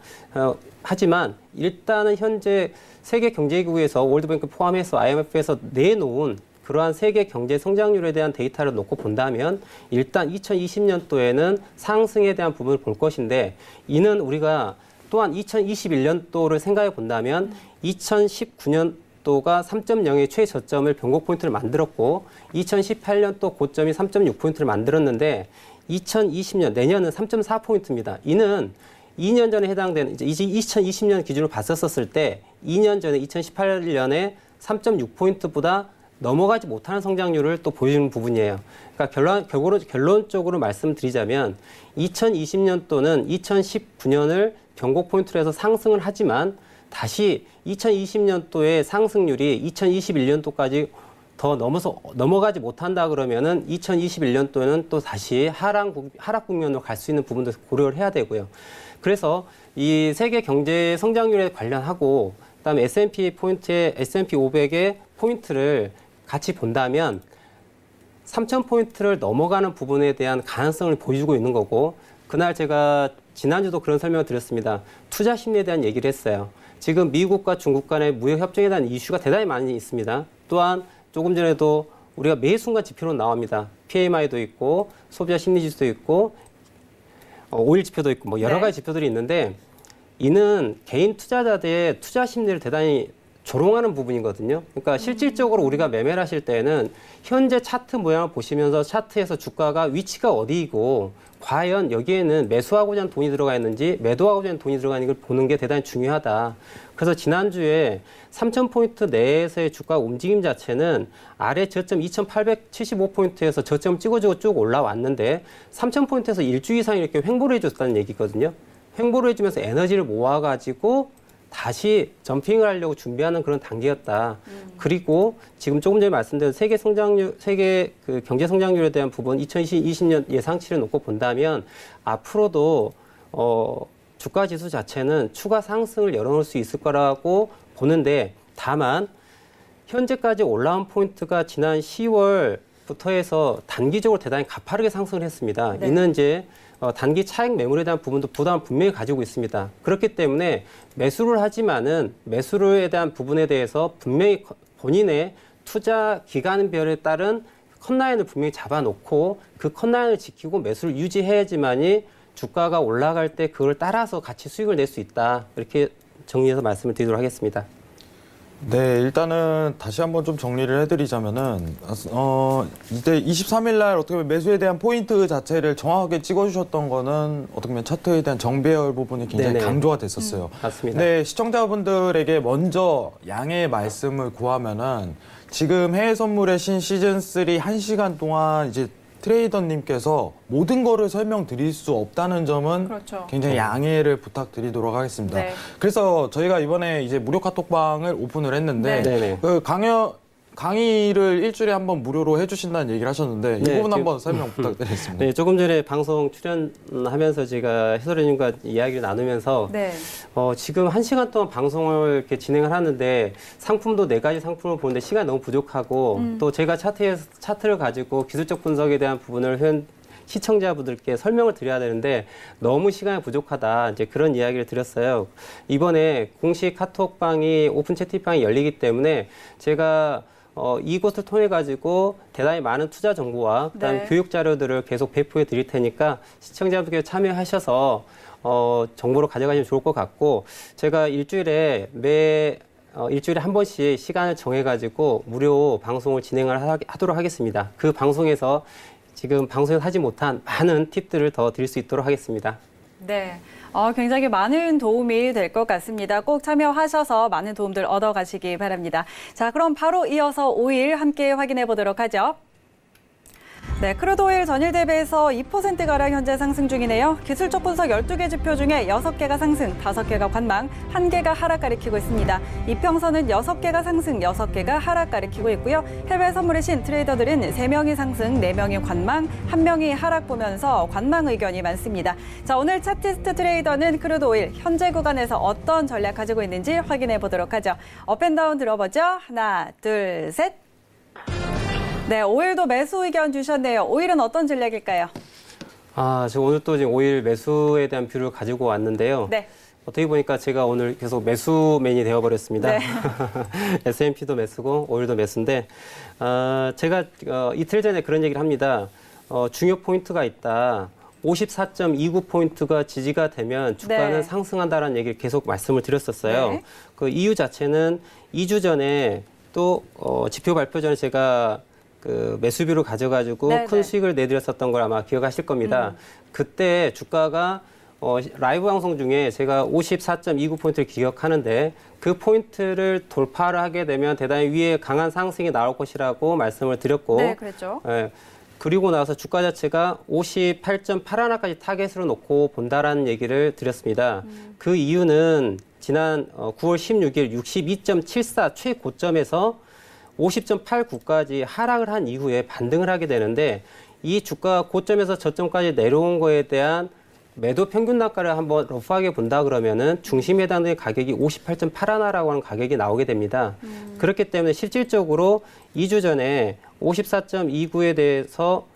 하지만 일단은 현재 세계 경제기구에서 월드뱅크 포함해서 IMF에서 내놓은 그러한 세계 경제 성장률에 대한 데이터를 놓고 본다면 일단 2020년도에는 상승에 대한 부분을 볼 것인데 이는 우리가 또한 2021년도를 생각해 본다면 2019년도가 3.0의 최저점을 변곡 포인트를 만들었고 2018년도 고점이 3.6포인트를 만들었는데 2020년 내년은 3.4포인트입니다. 이는 2년 전에 해당되는 이제 2020년 기준으로 봤었을 때 2년 전에 2018년에 3.6포인트보다 넘어가지 못하는 성장률을 또 보여주는 부분이에요. 그러니까 결론적으로 말씀드리자면 2020년도는 2019년을 변곡 포인트로 해서 상승을 하지만 다시 2020년도의 상승률이 2021년도까지 더 넘어가지 못한다 그러면은 2021년도에는 또 다시 하락 국면으로 갈 수 있는 부분도 고려를 해야 되고요. 그래서 이 세계 경제 성장률에 관련하고 그다음에 S&P 500의 포인트를 같이 본다면 3,000포인트를 넘어가는 부분에 대한 가능성을 보여주고 있는 거고 그날 제가 지난주도 그런 설명을 드렸습니다. 투자 심리에 대한 얘기를 했어요. 지금 미국과 중국 간의 무역 협정에 대한 이슈가 대단히 많이 있습니다. 또한 조금 전에도 우리가 매 순간 지표로 나옵니다. PMI도 있고 소비자 심리지수도 있고 오일 지표도 있고 뭐 여러 가지 지표들이 있는데 이는 개인 투자자들의 투자 심리를 대단히 조롱하는 부분이거든요. 그러니까 실질적으로 우리가 매매를 하실 때는 현재 차트 모양을 보시면서 차트에서 주가가 위치가 어디이고 과연 여기에는 매수하고자 하는 돈이 들어가 있는지 매도하고자 하는 돈이 들어가 있는 걸 보는 게 대단히 중요하다. 그래서 지난주에 3,000포인트 내에서의 주가 움직임 자체는 아래 저점 2,875포인트에서 저점 찍어주고 쭉 올라왔는데 3,000포인트에서 일주 이상 이렇게 횡보를 해줬다는 얘기거든요. 횡보를 해주면서 에너지를 모아가지고 다시 점핑을 하려고 준비하는 그런 단계였다. 그리고 지금 조금 전에 말씀드린 세계 그 경제 성장률에 대한 부분 2020년 예상치를 놓고 본다면 앞으로도 주가 지수 자체는 추가 상승을 열어놓을 수 있을 거라고 보는데 다만 현재까지 올라온 포인트가 지난 10월부터 해서 단기적으로 대단히 가파르게 상승을 했습니다. 네. 이는 이제 단기 차익 매물에 대한 부분도 부담을 분명히 가지고 있습니다. 그렇기 때문에 매수를 하지만은 매수에 대한 부분에 대해서 분명히 본인의 투자 기간별에 따른 컷라인을 분명히 잡아놓고 그 컷라인을 지키고 매수를 유지해야지만이 주가가 올라갈 때 그걸 따라서 같이 수익을 낼 수 있다. 이렇게 정리해서 말씀을 드리도록 하겠습니다. 네, 일단은 다시 한번 좀 정리를 해드리자면은 이제 23일 날 어떻게 보면 매수에 대한 포인트 자체를 정확하게 찍어주셨던 거는 어떻게 보면 차트에 대한 정배열 부분이 굉장히 네네. 강조가 됐었어요. 맞습니다. 네, 시청자분들에게 먼저 양해의 말씀을 구하면은 지금 해외 선물의 신 시즌 3 1시간 동안 이제 트레이더님께서 모든 거를 설명드릴 수 없다는 점은 그렇죠. 굉장히 양해를 부탁드리도록 하겠습니다. 네. 그래서 저희가 이번에 이제 무료 카톡방을 오픈을 했는데 네네. 그 강연 강의를 일주일에 한 번 무료로 해주신다는 얘기를 하셨는데 이 네, 부분 한번 설명 부탁드리겠습니다. 네, 조금 전에 방송 출연하면서 제가 해설위원님과 이야기를 나누면서 네. 지금 1시간 동안 방송을 이렇게 진행을 하는데 상품도 4가지 상품을 보는데 시간이 너무 부족하고 또 제가 차트를 가지고 기술적 분석에 대한 부분을 시청자분들께 설명을 드려야 되는데 너무 시간이 부족하다. 이제 그런 이야기를 드렸어요. 이번에 공식 카톡방이 오픈 채팅방이 열리기 때문에 제가 이곳을 통해 가지고 대단히 많은 투자 정보와 그다음에 네. 교육 자료들을 계속 배포해 드릴 테니까 시청자분들께 참여하셔서 정보를 가져가시면 좋을 것 같고 제가 일주일에 한 번씩 시간을 정해 가지고 무료 방송을 진행을 하도록 하겠습니다. 그 방송에서 지금 방송에서 하지 못한 많은 팁들을 더 드릴 수 있도록 하겠습니다. 네. 굉장히 많은 도움이 될 것 같습니다. 꼭 참여하셔서 많은 도움들 얻어가시기 바랍니다. 자, 그럼 바로 이어서 오일 함께 확인해 보도록 하죠. 네, 크루드오일 전일 대비해서 2%가량 현재 상승 중이네요. 기술적 분석 12개 지표 중에 6개가 상승, 5개가 관망, 1개가 하락 가리키고 있습니다. 이평선은 6개가 상승, 6개가 하락 가리키고 있고요. 해외 선물의 신 트레이더들은 3명이 상승, 4명이 관망, 1명이 하락 보면서 관망 의견이 많습니다. 자, 오늘 차티스트 트레이더는 크루드오일 현재 구간에서 어떤 전략 가지고 있는지 확인해 보도록 하죠. 업앤다운 들어보죠. 하나, 둘, 셋. 네, 오일도 매수 의견 주셨네요. 오일은 어떤 전략일까요? 제가 오늘 또 지금 오일 매수에 대한 뷰를 가지고 왔는데요. 네. 어떻게 보니까 제가 오늘 계속 매수맨이 되어버렸습니다. 네. S&P도 매수고 오일도 매수인데 제가 이틀 전에 그런 얘기를 합니다. 중요 포인트가 있다. 54.29포인트가 지지가 되면 주가는 네. 상승한다라는 얘기를 계속 말씀을 드렸었어요. 네. 그 이유 자체는 2주 전에 또 지표 발표 전에 제가 그 매수비로 가져가지고 네, 큰 네. 수익을 내드렸었던 걸 아마 기억하실 겁니다. 그때 주가가 라이브 방송 중에 제가 54.29포인트를 기억하는데 그 포인트를 돌파를 하게 되면 대단히 위에 강한 상승이 나올 것이라고 말씀을 드렸고 네, 그랬죠. 예, 그리고 나서 주가 자체가 58.81까지 타겟으로 놓고 본다라는 얘기를 드렸습니다. 그 이유는 지난 9월 16일 62.74 최고점에서 50.89까지 하락을 한 이후에 반등을 하게 되는데 이 주가 고점에서 저점까지 내려온 거에 대한 매도 평균 단가를 한번 러프하게 본다 그러면은 중심에 해당되는 가격이 58.81라고 하는 가격이 나오게 됩니다. 그렇기 때문에 실질적으로 2주 전에 54.29에 대해서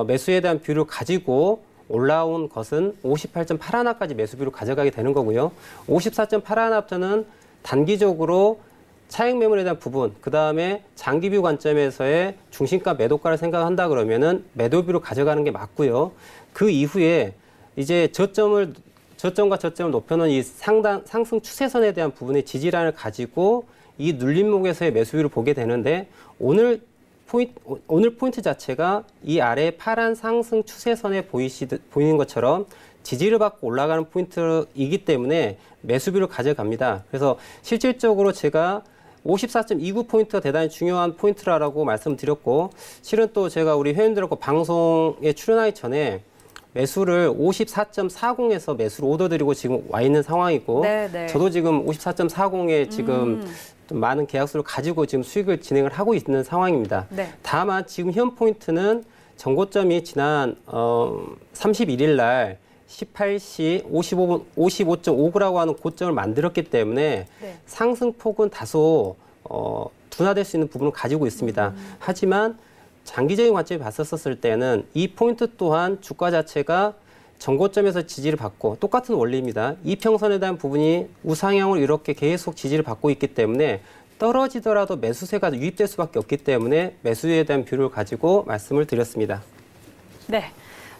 매수에 대한 뷰를 가지고 올라온 것은 58.81까지 매수비로 가져가게 되는 거고요. 54.81부터는 단기적으로 차익 매물에 대한 부분, 그 다음에 장기뷰 관점에서의 중심가 매도가를 생각한다 그러면은 매도비로 가져가는 게 맞고요. 그 이후에 이제 저점과 저점을 높여놓은 이 상승 추세선에 대한 부분의 지지란을 가지고 이 눌림목에서의 매수비를 보게 되는데 오늘 포인트 자체가 이 아래 파란 상승 추세선에 보이는 것처럼 지지를 받고 올라가는 포인트이기 때문에 매수비를 가져갑니다. 그래서 실질적으로 제가 54.29포인트가 대단히 중요한 포인트라고 말씀드렸고 실은 또 제가 우리 회원들하고 방송에 출연하기 전에 매수를 54.40에서 매수를 오더드리고 지금 와 있는 상황이고 네, 네. 저도 지금 54.40에 지금 좀 많은 계약수를 가지고 지금 수익을 진행을 하고 있는 상황입니다. 네. 다만 지금 현 포인트는 전고점이 지난 31일 날 18시 55.59라고 하는 고점을 만들었기 때문에 네. 상승폭은 다소 둔화될 수 있는 부분을 가지고 있습니다. 하지만 장기적인 관점에 봤었을 때는 이 포인트 또한 주가 자체가 전고점에서 지지를 받고 똑같은 원리입니다. 이평선에 대한 부분이 우상향으로 이렇게 계속 지지를 받고 있기 때문에 떨어지더라도 매수세가 유입될 수밖에 없기 때문에 매수에 대한 뷰를 가지고 말씀을 드렸습니다. 네,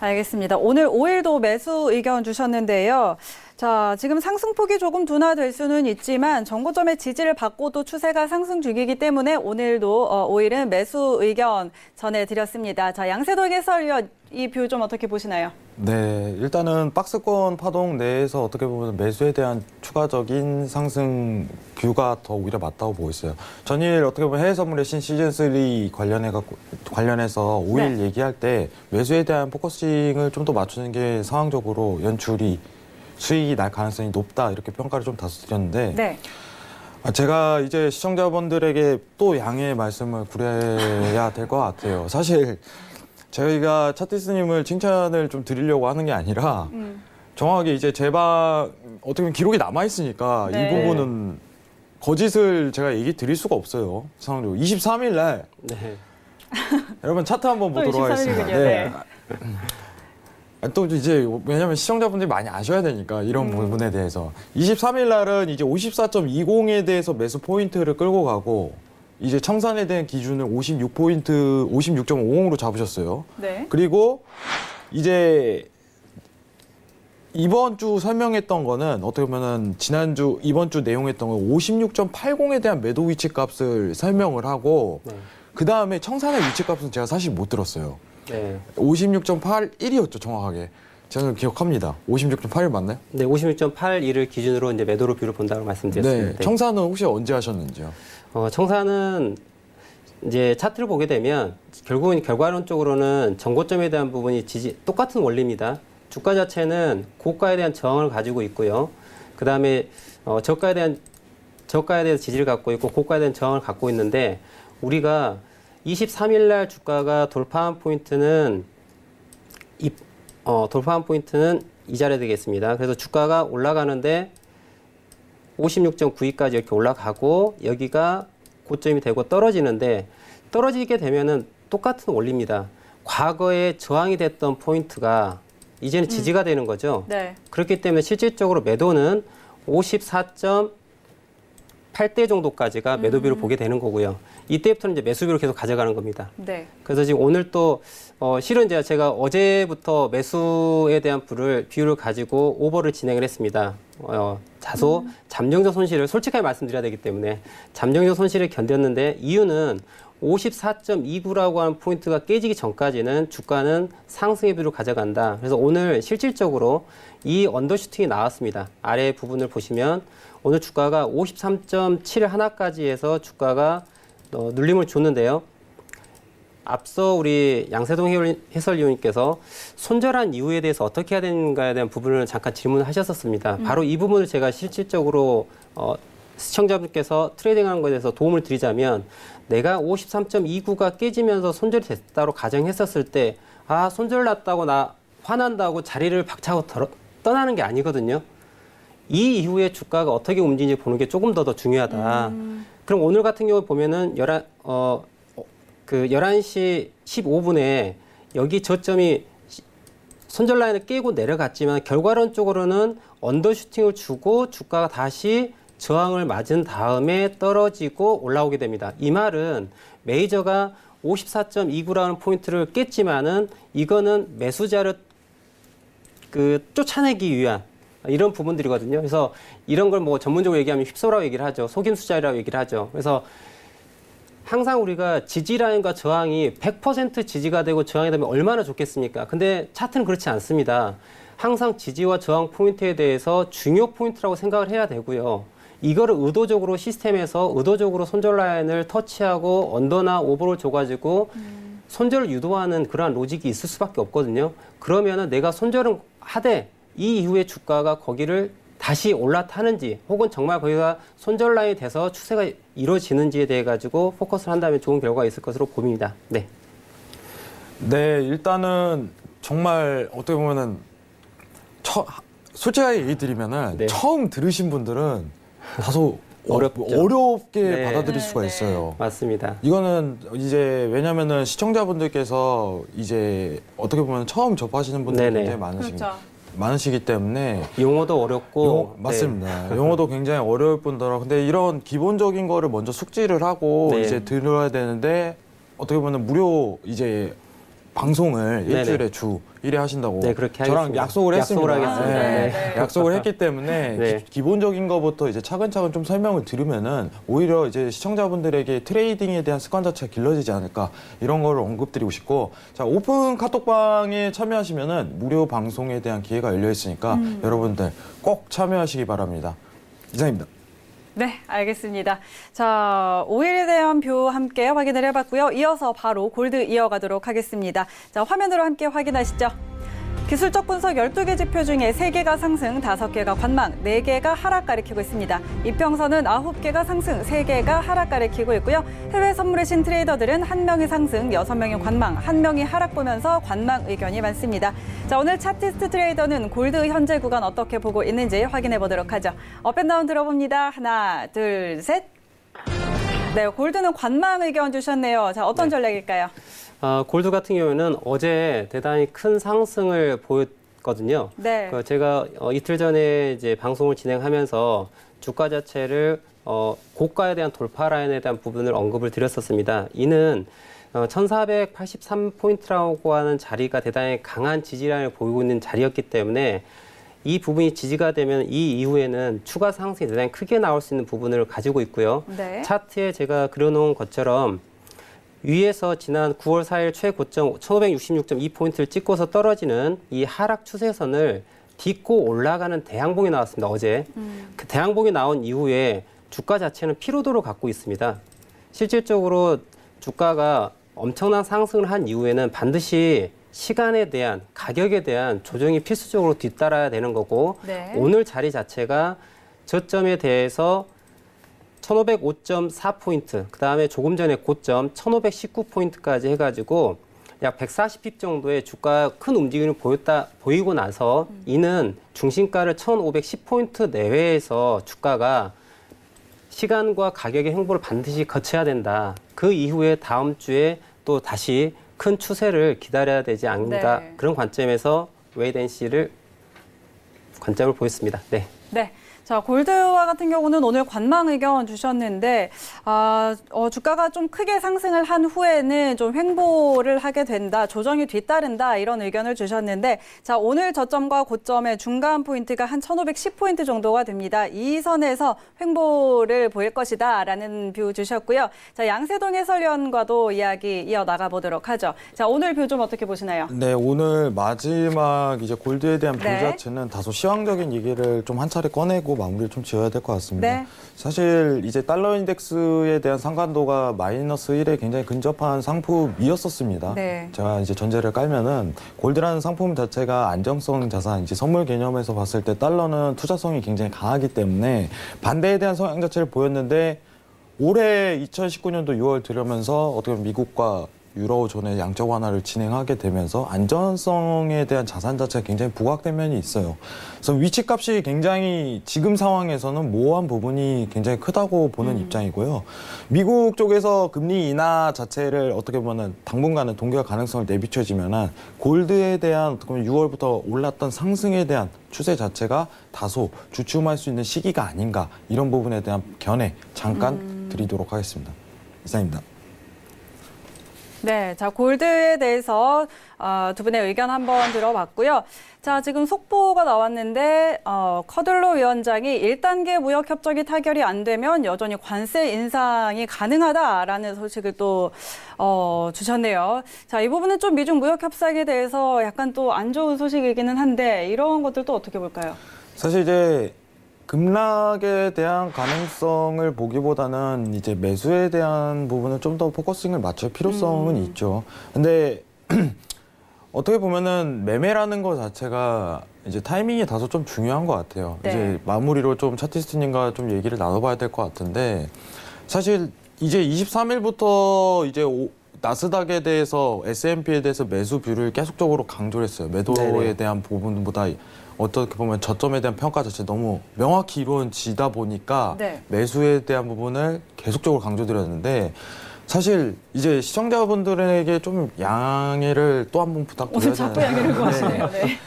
알겠습니다. 오늘 오일도 매수 의견 주셨는데요. 자, 지금 상승폭이 조금 둔화될 수는 있지만 전고점의 지지를 받고도 추세가 상승 중이기 때문에 오늘도 오일은 매수 의견 전해드렸습니다. 자, 양세동 해설위원 이 뷰 좀 어떻게 보시나요? 네, 일단은 박스권 파동 내에서 어떻게 보면 매수에 대한 추가적인 상승 뷰가 더 오히려 맞다고 보고 있어요. 전일 어떻게 보면 해외 선물의 신 시즌3 관련해서 오일 네. 얘기할 때 매수에 대한 포커싱을 좀 더 맞추는 게 상황적으로 연출이 수익이 날 가능성이 높다 이렇게 평가를 좀 다소 드렸는데 네. 제가 이제 시청자분들에게 또 양해의 말씀을 구해야 될 것 같아요. 사실 저희가 차티스님을 칭찬을 좀 드리려고 하는 게 아니라 정확하게 이제 제방 어떻게 보면 기록이 남아 있으니까 네. 이 부분은 거짓을 제가 얘기 드릴 수가 없어요. 상황적으로 23일 날 네. 여러분 차트 한번 또 보도록 23일 하겠습니다. 군요. 네. 또 이제 왜냐면 시청자분들이 많이 아셔야 되니까 이런 부분에 대해서 23일 날은 이제 54.20에 대해서 매수 포인트를 끌고 가고 이제 청산에 대한 기준을 56포인트 56.50으로 잡으셨어요. 네. 그리고 이제 이번 주 설명했던 거는 어떻게 보면은 지난주 이번 주 내용했던 거 56.80에 대한 매도 위치 값을 설명을 하고 네. 그 다음에 청산의 위치 값은 제가 사실 못 들었어요. 네. 56.81이었죠, 정확하게. 제가 기억합니다. 56.81 맞나요? 네, 56.81을 기준으로 이제 매도로 비율을 본다고 말씀드렸습니다. 네. 청산은 혹시 언제 하셨는지요? 청산은 이제 차트를 보게 되면 결국은 결과론적으로는 정고점에 대한 부분이 똑같은 원리입니다. 주가 자체는 고가에 대한 저항을 가지고 있고요. 그 다음에 저가에 대한 지지를 갖고 있고 고가에 대한 저항을 갖고 있는데 우리가 23일 날 주가가 돌파한 포인트는 이 자리에 되겠습니다. 그래서 주가가 올라가는데 56.92까지 이렇게 올라가고 여기가 고점이 되고 떨어지는데 떨어지게 되면은 똑같은 원리입니다. 과거에 저항이 됐던 포인트가 이제는 지지가 되는 거죠. 네. 그렇기 때문에 실질적으로 매도는 54.8대 정도까지가 매도비를 보게 되는 거고요. 이때부터는 이제 매수비로 계속 가져가는 겁니다. 네. 그래서 지금 오늘 또 실은 제가 어제부터 매수에 대한 비율을 가지고 오버를 진행을 했습니다. 다소 잠정적 손실을 솔직하게 말씀드려야 되기 때문에 잠정적 손실을 견뎠는데 이유는 54.29라고 하는 포인트가 깨지기 전까지는 주가는 상승의 비율을 가져간다. 그래서 오늘 실질적으로 이 언더슈팅이 나왔습니다. 아래 부분을 보시면 오늘 주가가 53.7 하나까지 해서 주가가 눌림을 줬는데요. 앞서 우리 양세동 해설위원님께서 손절한 이유에 대해서 어떻게 해야 되는가에 대한 부분을 잠깐 질문을 하셨었습니다. 바로 이 부분을 제가 실질적으로 시청자분께서 트레이딩하는 것에 대해서 도움을 드리자면 내가 53.29가 깨지면서 손절이 됐다고 가정했었을 때 손절 났다고 나 화난다고 자리를 박차고 떠나는 게 아니거든요. 이 이후에 주가가 어떻게 움직이는지 보는 게 조금 더 중요하다. 그럼 오늘 같은 경우 보면은 11시 15분에 여기 저점이 손절 라인을 깨고 내려갔지만 결과론적으로는 언더슈팅을 주고 주가가 다시 저항을 맞은 다음에 떨어지고 올라오게 됩니다. 이 말은 메이저가 54.29라는 포인트를 깼지만은 이거는 매수자를 쫓아내기 위한 이런 부분들이거든요. 그래서 이런 걸 뭐 전문적으로 얘기하면 휩소라고 얘기를 하죠. 속임수자라고 얘기를 하죠. 그래서 항상 우리가 지지라인과 저항이 100% 지지가 되고 저항이 되면 얼마나 좋겠습니까? 근데 차트는 그렇지 않습니다. 항상 지지와 저항 포인트에 대해서 중요 포인트라고 생각을 해야 되고요. 이거를 의도적으로 시스템에서 의도적으로 손절 라인을 터치하고 언더나 오버를 줘가지고 손절을 유도하는 그러한 로직이 있을 수밖에 없거든요. 그러면은 내가 손절은 하되 이 이후에 주가가 거기를 다시 올라타는지 혹은 정말 거기가 손절 라인이 돼서 추세가 이루어지는지에 대해 가지고 포커스를 한다면 좋은 결과가 있을 것으로 보입니다. 네. 네, 일단은 정말 어떻게 보면은 솔직하게 얘기 드리면은 네. 처음 들으신 분들은 다소 어렵죠. 어렵게 네. 받아들일 수가 있어요. 맞습니다. 이거는 이제 왜냐면은 시청자분들께서 이제 어떻게 보면 처음 접하시는 분들이 네네. 굉장히 그렇죠. 많으시기 때문에 용어도 어렵고 맞습니다. 용어도 굉장히 어려울 뿐더러 근데 이런 기본적인 거를 먼저 숙지를 하고 네. 이제 들어야 되는데 어떻게 보면 무료 이제 방송을 네네. 일주일에 주 1회 하신다고 네, 그렇게 저랑 하겠습니다. 약속을 했습니다. 약속을 하겠습니다. 네. 네. 약속을 했기 때문에 네. 기본적인 것부터 이제 차근차근 좀 설명을 들으면은 오히려 이제 시청자분들에게 트레이딩에 대한 습관 자체가 길러지지 않을까 이런 거를 언급드리고 싶고 자 오픈 카톡방에 참여하시면은 무료 방송에 대한 기회가 열려 있으니까 여러분들 꼭 참여하시기 바랍니다. 이상입니다. 네, 알겠습니다. 자, 오일에 대한 표 함께 확인을 해봤고요. 이어서 바로 골드 이어가도록 하겠습니다. 자, 화면으로 함께 확인하시죠. 기술적 분석 12개 지표 중에 3개가 상승, 5개가 관망, 4개가 하락 가리키고 있습니다. 이평선은 9개가 상승, 3개가 하락 가리키고 있고요. 해외 선물의 신 트레이더들은 1명이 상승, 6명이 관망, 1명이 하락 보면서 관망 의견이 많습니다. 자, 오늘 차티스트 트레이더는 골드 현재 구간 어떻게 보고 있는지 확인해 보도록 하죠. 업앤다운 들어봅니다. 하나, 둘, 셋. 네, 골드는 관망 의견 주셨네요. 자, 어떤 전략일까요? 골드 같은 경우에는 어제 대단히 큰 상승을 보였거든요. 네. 제가 이틀 전에 이제 방송을 진행하면서 주가 자체를 고가에 대한 돌파 라인에 대한 부분을 언급을 드렸었습니다. 이는 1483포인트라고 하는 자리가 대단히 강한 지지라인을 보이고 있는 자리였기 때문에 이 부분이 지지가 되면 이 이후에는 추가 상승이 대단히 크게 나올 수 있는 부분을 가지고 있고요. 네. 차트에 제가 그려놓은 것처럼 위에서 지난 9월 4일 최고점 1566.2포인트를 찍고서 떨어지는 이 하락 추세선을 딛고 올라가는 대항봉이 나왔습니다. 어제. 그 대항봉이 나온 이후에 주가 자체는 피로도를 갖고 있습니다. 실질적으로 주가가 엄청난 상승을 한 이후에는 반드시 시간에 대한, 가격에 대한 조정이 필수적으로 뒤따라야 되는 거고 네. 오늘 자리 자체가 저점에 대해서 1505.4포인트, 그 다음에 조금 전에 고점 1519포인트까지 해가지고 약 140핍 정도의 주가 큰 움직임을 보이고 나서 이는 중심가를 1510포인트 내외에서 주가가 시간과 가격의 행보를 반드시 거쳐야 된다. 그 이후에 다음 주에 또 다시 큰 추세를 기다려야 되지 않는가. 네. 그런 관점에서 웨이트앤시를 관점을 보였습니다. 네. 네. 자, 골드와 같은 경우는 오늘 관망 의견 주셨는데, 주가가 좀 크게 상승을 한 후에는 좀 횡보를 하게 된다, 조정이 뒤따른다, 이런 의견을 주셨는데, 자, 오늘 저점과 고점의 중간 포인트가 한 1510포인트 정도가 됩니다. 이 선에서 횡보를 보일 것이다, 라는 뷰 주셨고요. 자, 양세동 해설위원과도 이야기 이어나가 보도록 하죠. 자, 오늘 뷰 좀 어떻게 보시나요? 네, 오늘 마지막 이제 골드에 대한 뷰 네. 자체는 다소 시황적인 얘기를 좀 한 차례 꺼내고 마무리를 좀 지어야 될 것 같습니다. 네. 사실 이제 달러 인덱스에 대한 상관도가 마이너스 1에 굉장히 근접한 상품이었었습니다. 네. 제가 이제 전제를 깔면은 골드라는 상품 자체가 안정성 자산, 이제 선물 개념에서 봤을 때 달러는 투자성이 굉장히 강하기 때문에 반대에 대한 성향 자체를 보였는데 올해 2019년도 6월 들어오면서 어떻게 보면 미국과 유로존의 양적 완화를 진행하게 되면서 안전성에 대한 자산 자체가 굉장히 부각된 면이 있어요. 그래서 위치값이 굉장히 지금 상황에서는 모호한 부분이 굉장히 크다고 보는 입장이고요. 미국 쪽에서 금리 인하 자체를 어떻게 보면 당분간은 동결 가능성을 내비춰지면은 골드에 대한 어떻게 보면 6월부터 올랐던 상승에 대한 추세 자체가 다소 주춤할 수 있는 시기가 아닌가, 이런 부분에 대한 견해 잠깐 드리도록 하겠습니다. 이상입니다. 네, 자, 골드에 대해서 두 분의 의견 한번 들어봤고요. 자, 지금 속보가 나왔는데 커들로 위원장이 1단계 무역 협정이 타결이 안 되면 여전히 관세 인상이 가능하다라는 소식을 또 주셨네요. 자, 이 부분은 좀 미중 무역 협상에 대해서 약간 또 안 좋은 소식이기는 한데 이런 것들도 어떻게 볼까요? 사실 이제 급락에 대한 가능성을 보기보다는 이제 매수에 대한 부분은 좀 더 포커싱을 맞출 필요성은 있죠. 근데 어떻게 보면은 매매라는 것 자체가 이제 타이밍이 다소 좀 중요한 것 같아요. 네. 이제 마무리로 좀 차티스트님과 좀 얘기를 나눠봐야 될 것 같은데, 사실 이제 23일부터 이제 나스닥에 대해서 S&P에 대해서 매수 뷰를 계속적으로 강조를 했어요. 매도에 네네. 대한 부분보다 어떻게 보면 저점에 대한 평가 자체 너무 명확히 이루어지다 보니까 네. 매수에 대한 부분을 계속적으로 강조드렸는데, 사실 이제 시청자분들에게 좀 양해를 또 한 번 부탁드려야 오늘 자꾸 되는데, 양해를 구하시네요. 네.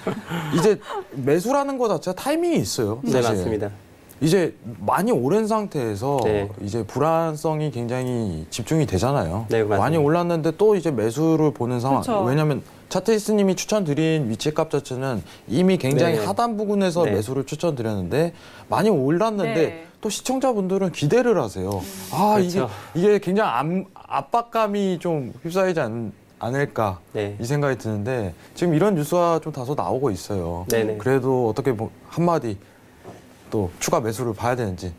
이제 매수라는 것 자체가 타이밍이 있어요. 네, 사실. 맞습니다. 이제 많이 오른 상태에서 네. 이제 불안성이 굉장히 집중이 되잖아요. 네, 맞습니다. 많이 올랐는데 또 이제 매수를 보는 상황. 그렇죠. 왜냐하면 차트리스님이 추천드린 위치값 자체는 이미 굉장히 네. 하단 부근에서 네. 매수를 추천드렸는데 많이 올랐는데 네. 또 시청자분들은 기대를 하세요. 아, 그렇죠. 이게 굉장히 압박감이 좀 휩싸이지 않을까, 네. 이 생각이 드는데 지금 이런 뉴스가 좀 다소 나오고 있어요. 네네. 그래도 어떻게 한마디 또 추가 매수를 봐야 되는지.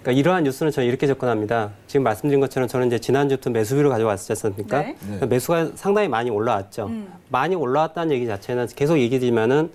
그러니까 이러한 뉴스는 저는 이렇게 접근합니다. 지금 말씀드린 것처럼 저는 이제 지난주부터 매수비를 가져왔지 않습니까? 네. 그러니까 매수가 상당히 많이 올라왔죠. 많이 올라왔다는 얘기 자체는 계속 얘기지만은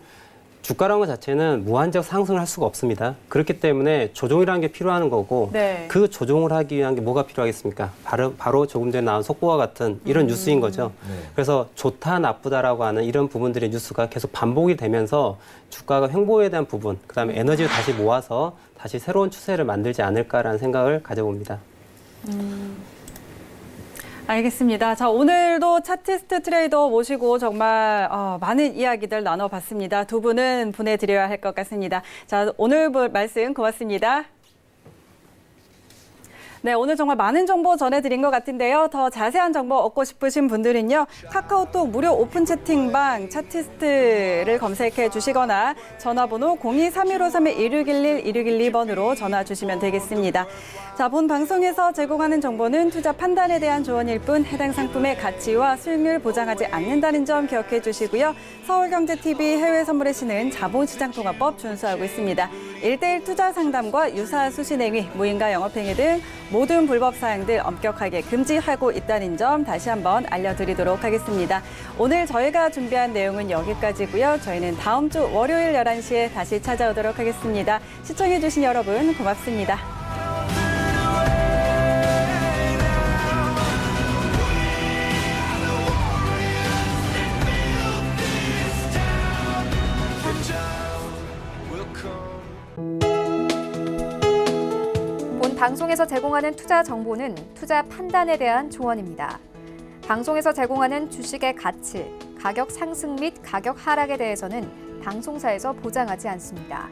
주가라는 것 자체는 무한적 상승을 할 수가 없습니다. 그렇기 때문에 조정이라는 게 필요한 거고 네. 그 조정을 하기 위한 게 뭐가 필요하겠습니까? 바로 조금 전에 나온 속보와 같은 이런 뉴스인 거죠. 그래서 좋다 나쁘다라고 하는 이런 부분들의 뉴스가 계속 반복이 되면서 주가가 횡보에 대한 부분, 그다음에 에너지를 다시 모아서 다시 새로운 추세를 만들지 않을까라는 생각을 가져봅니다. 알겠습니다. 자, 오늘도 차티스트 트레이더 모시고 정말 많은 이야기들 나눠봤습니다. 두 분은 보내드려야 할 것 같습니다. 자, 오늘 말씀 고맙습니다. 네, 오늘 정말 많은 정보 전해드린 것 같은데요. 더 자세한 정보 얻고 싶으신 분들은요. 카카오톡 무료 오픈 채팅방 차티스트를 검색해 주시거나 전화번호 02-3153-1611-1612번으로 전화 주시면 되겠습니다. 자, 본 방송에서 제공하는 정보는 투자 판단에 대한 조언일 뿐 해당 상품의 가치와 수익률 보장하지 않는다는 점 기억해 주시고요. 서울경제TV 해외선물의 신은 자본시장통화법 준수하고 있습니다. 1:1 투자 상담과 유사 수신행위, 무인가 영업행위 등 모든 불법 사항들 엄격하게 금지하고 있다는 점 다시 한번 알려드리도록 하겠습니다. 오늘 저희가 준비한 내용은 여기까지고요. 저희는 다음 주 월요일 11시에 다시 찾아오도록 하겠습니다. 시청해주신 여러분 고맙습니다. 본 방송에서 제공하는 투자 정보는 투자 판단에 대한 조언입니다. 방송에서 제공하는 주식의 가치, 가격 상승 및 가격 하락에 대해서는 방송사에서 보장하지 않습니다.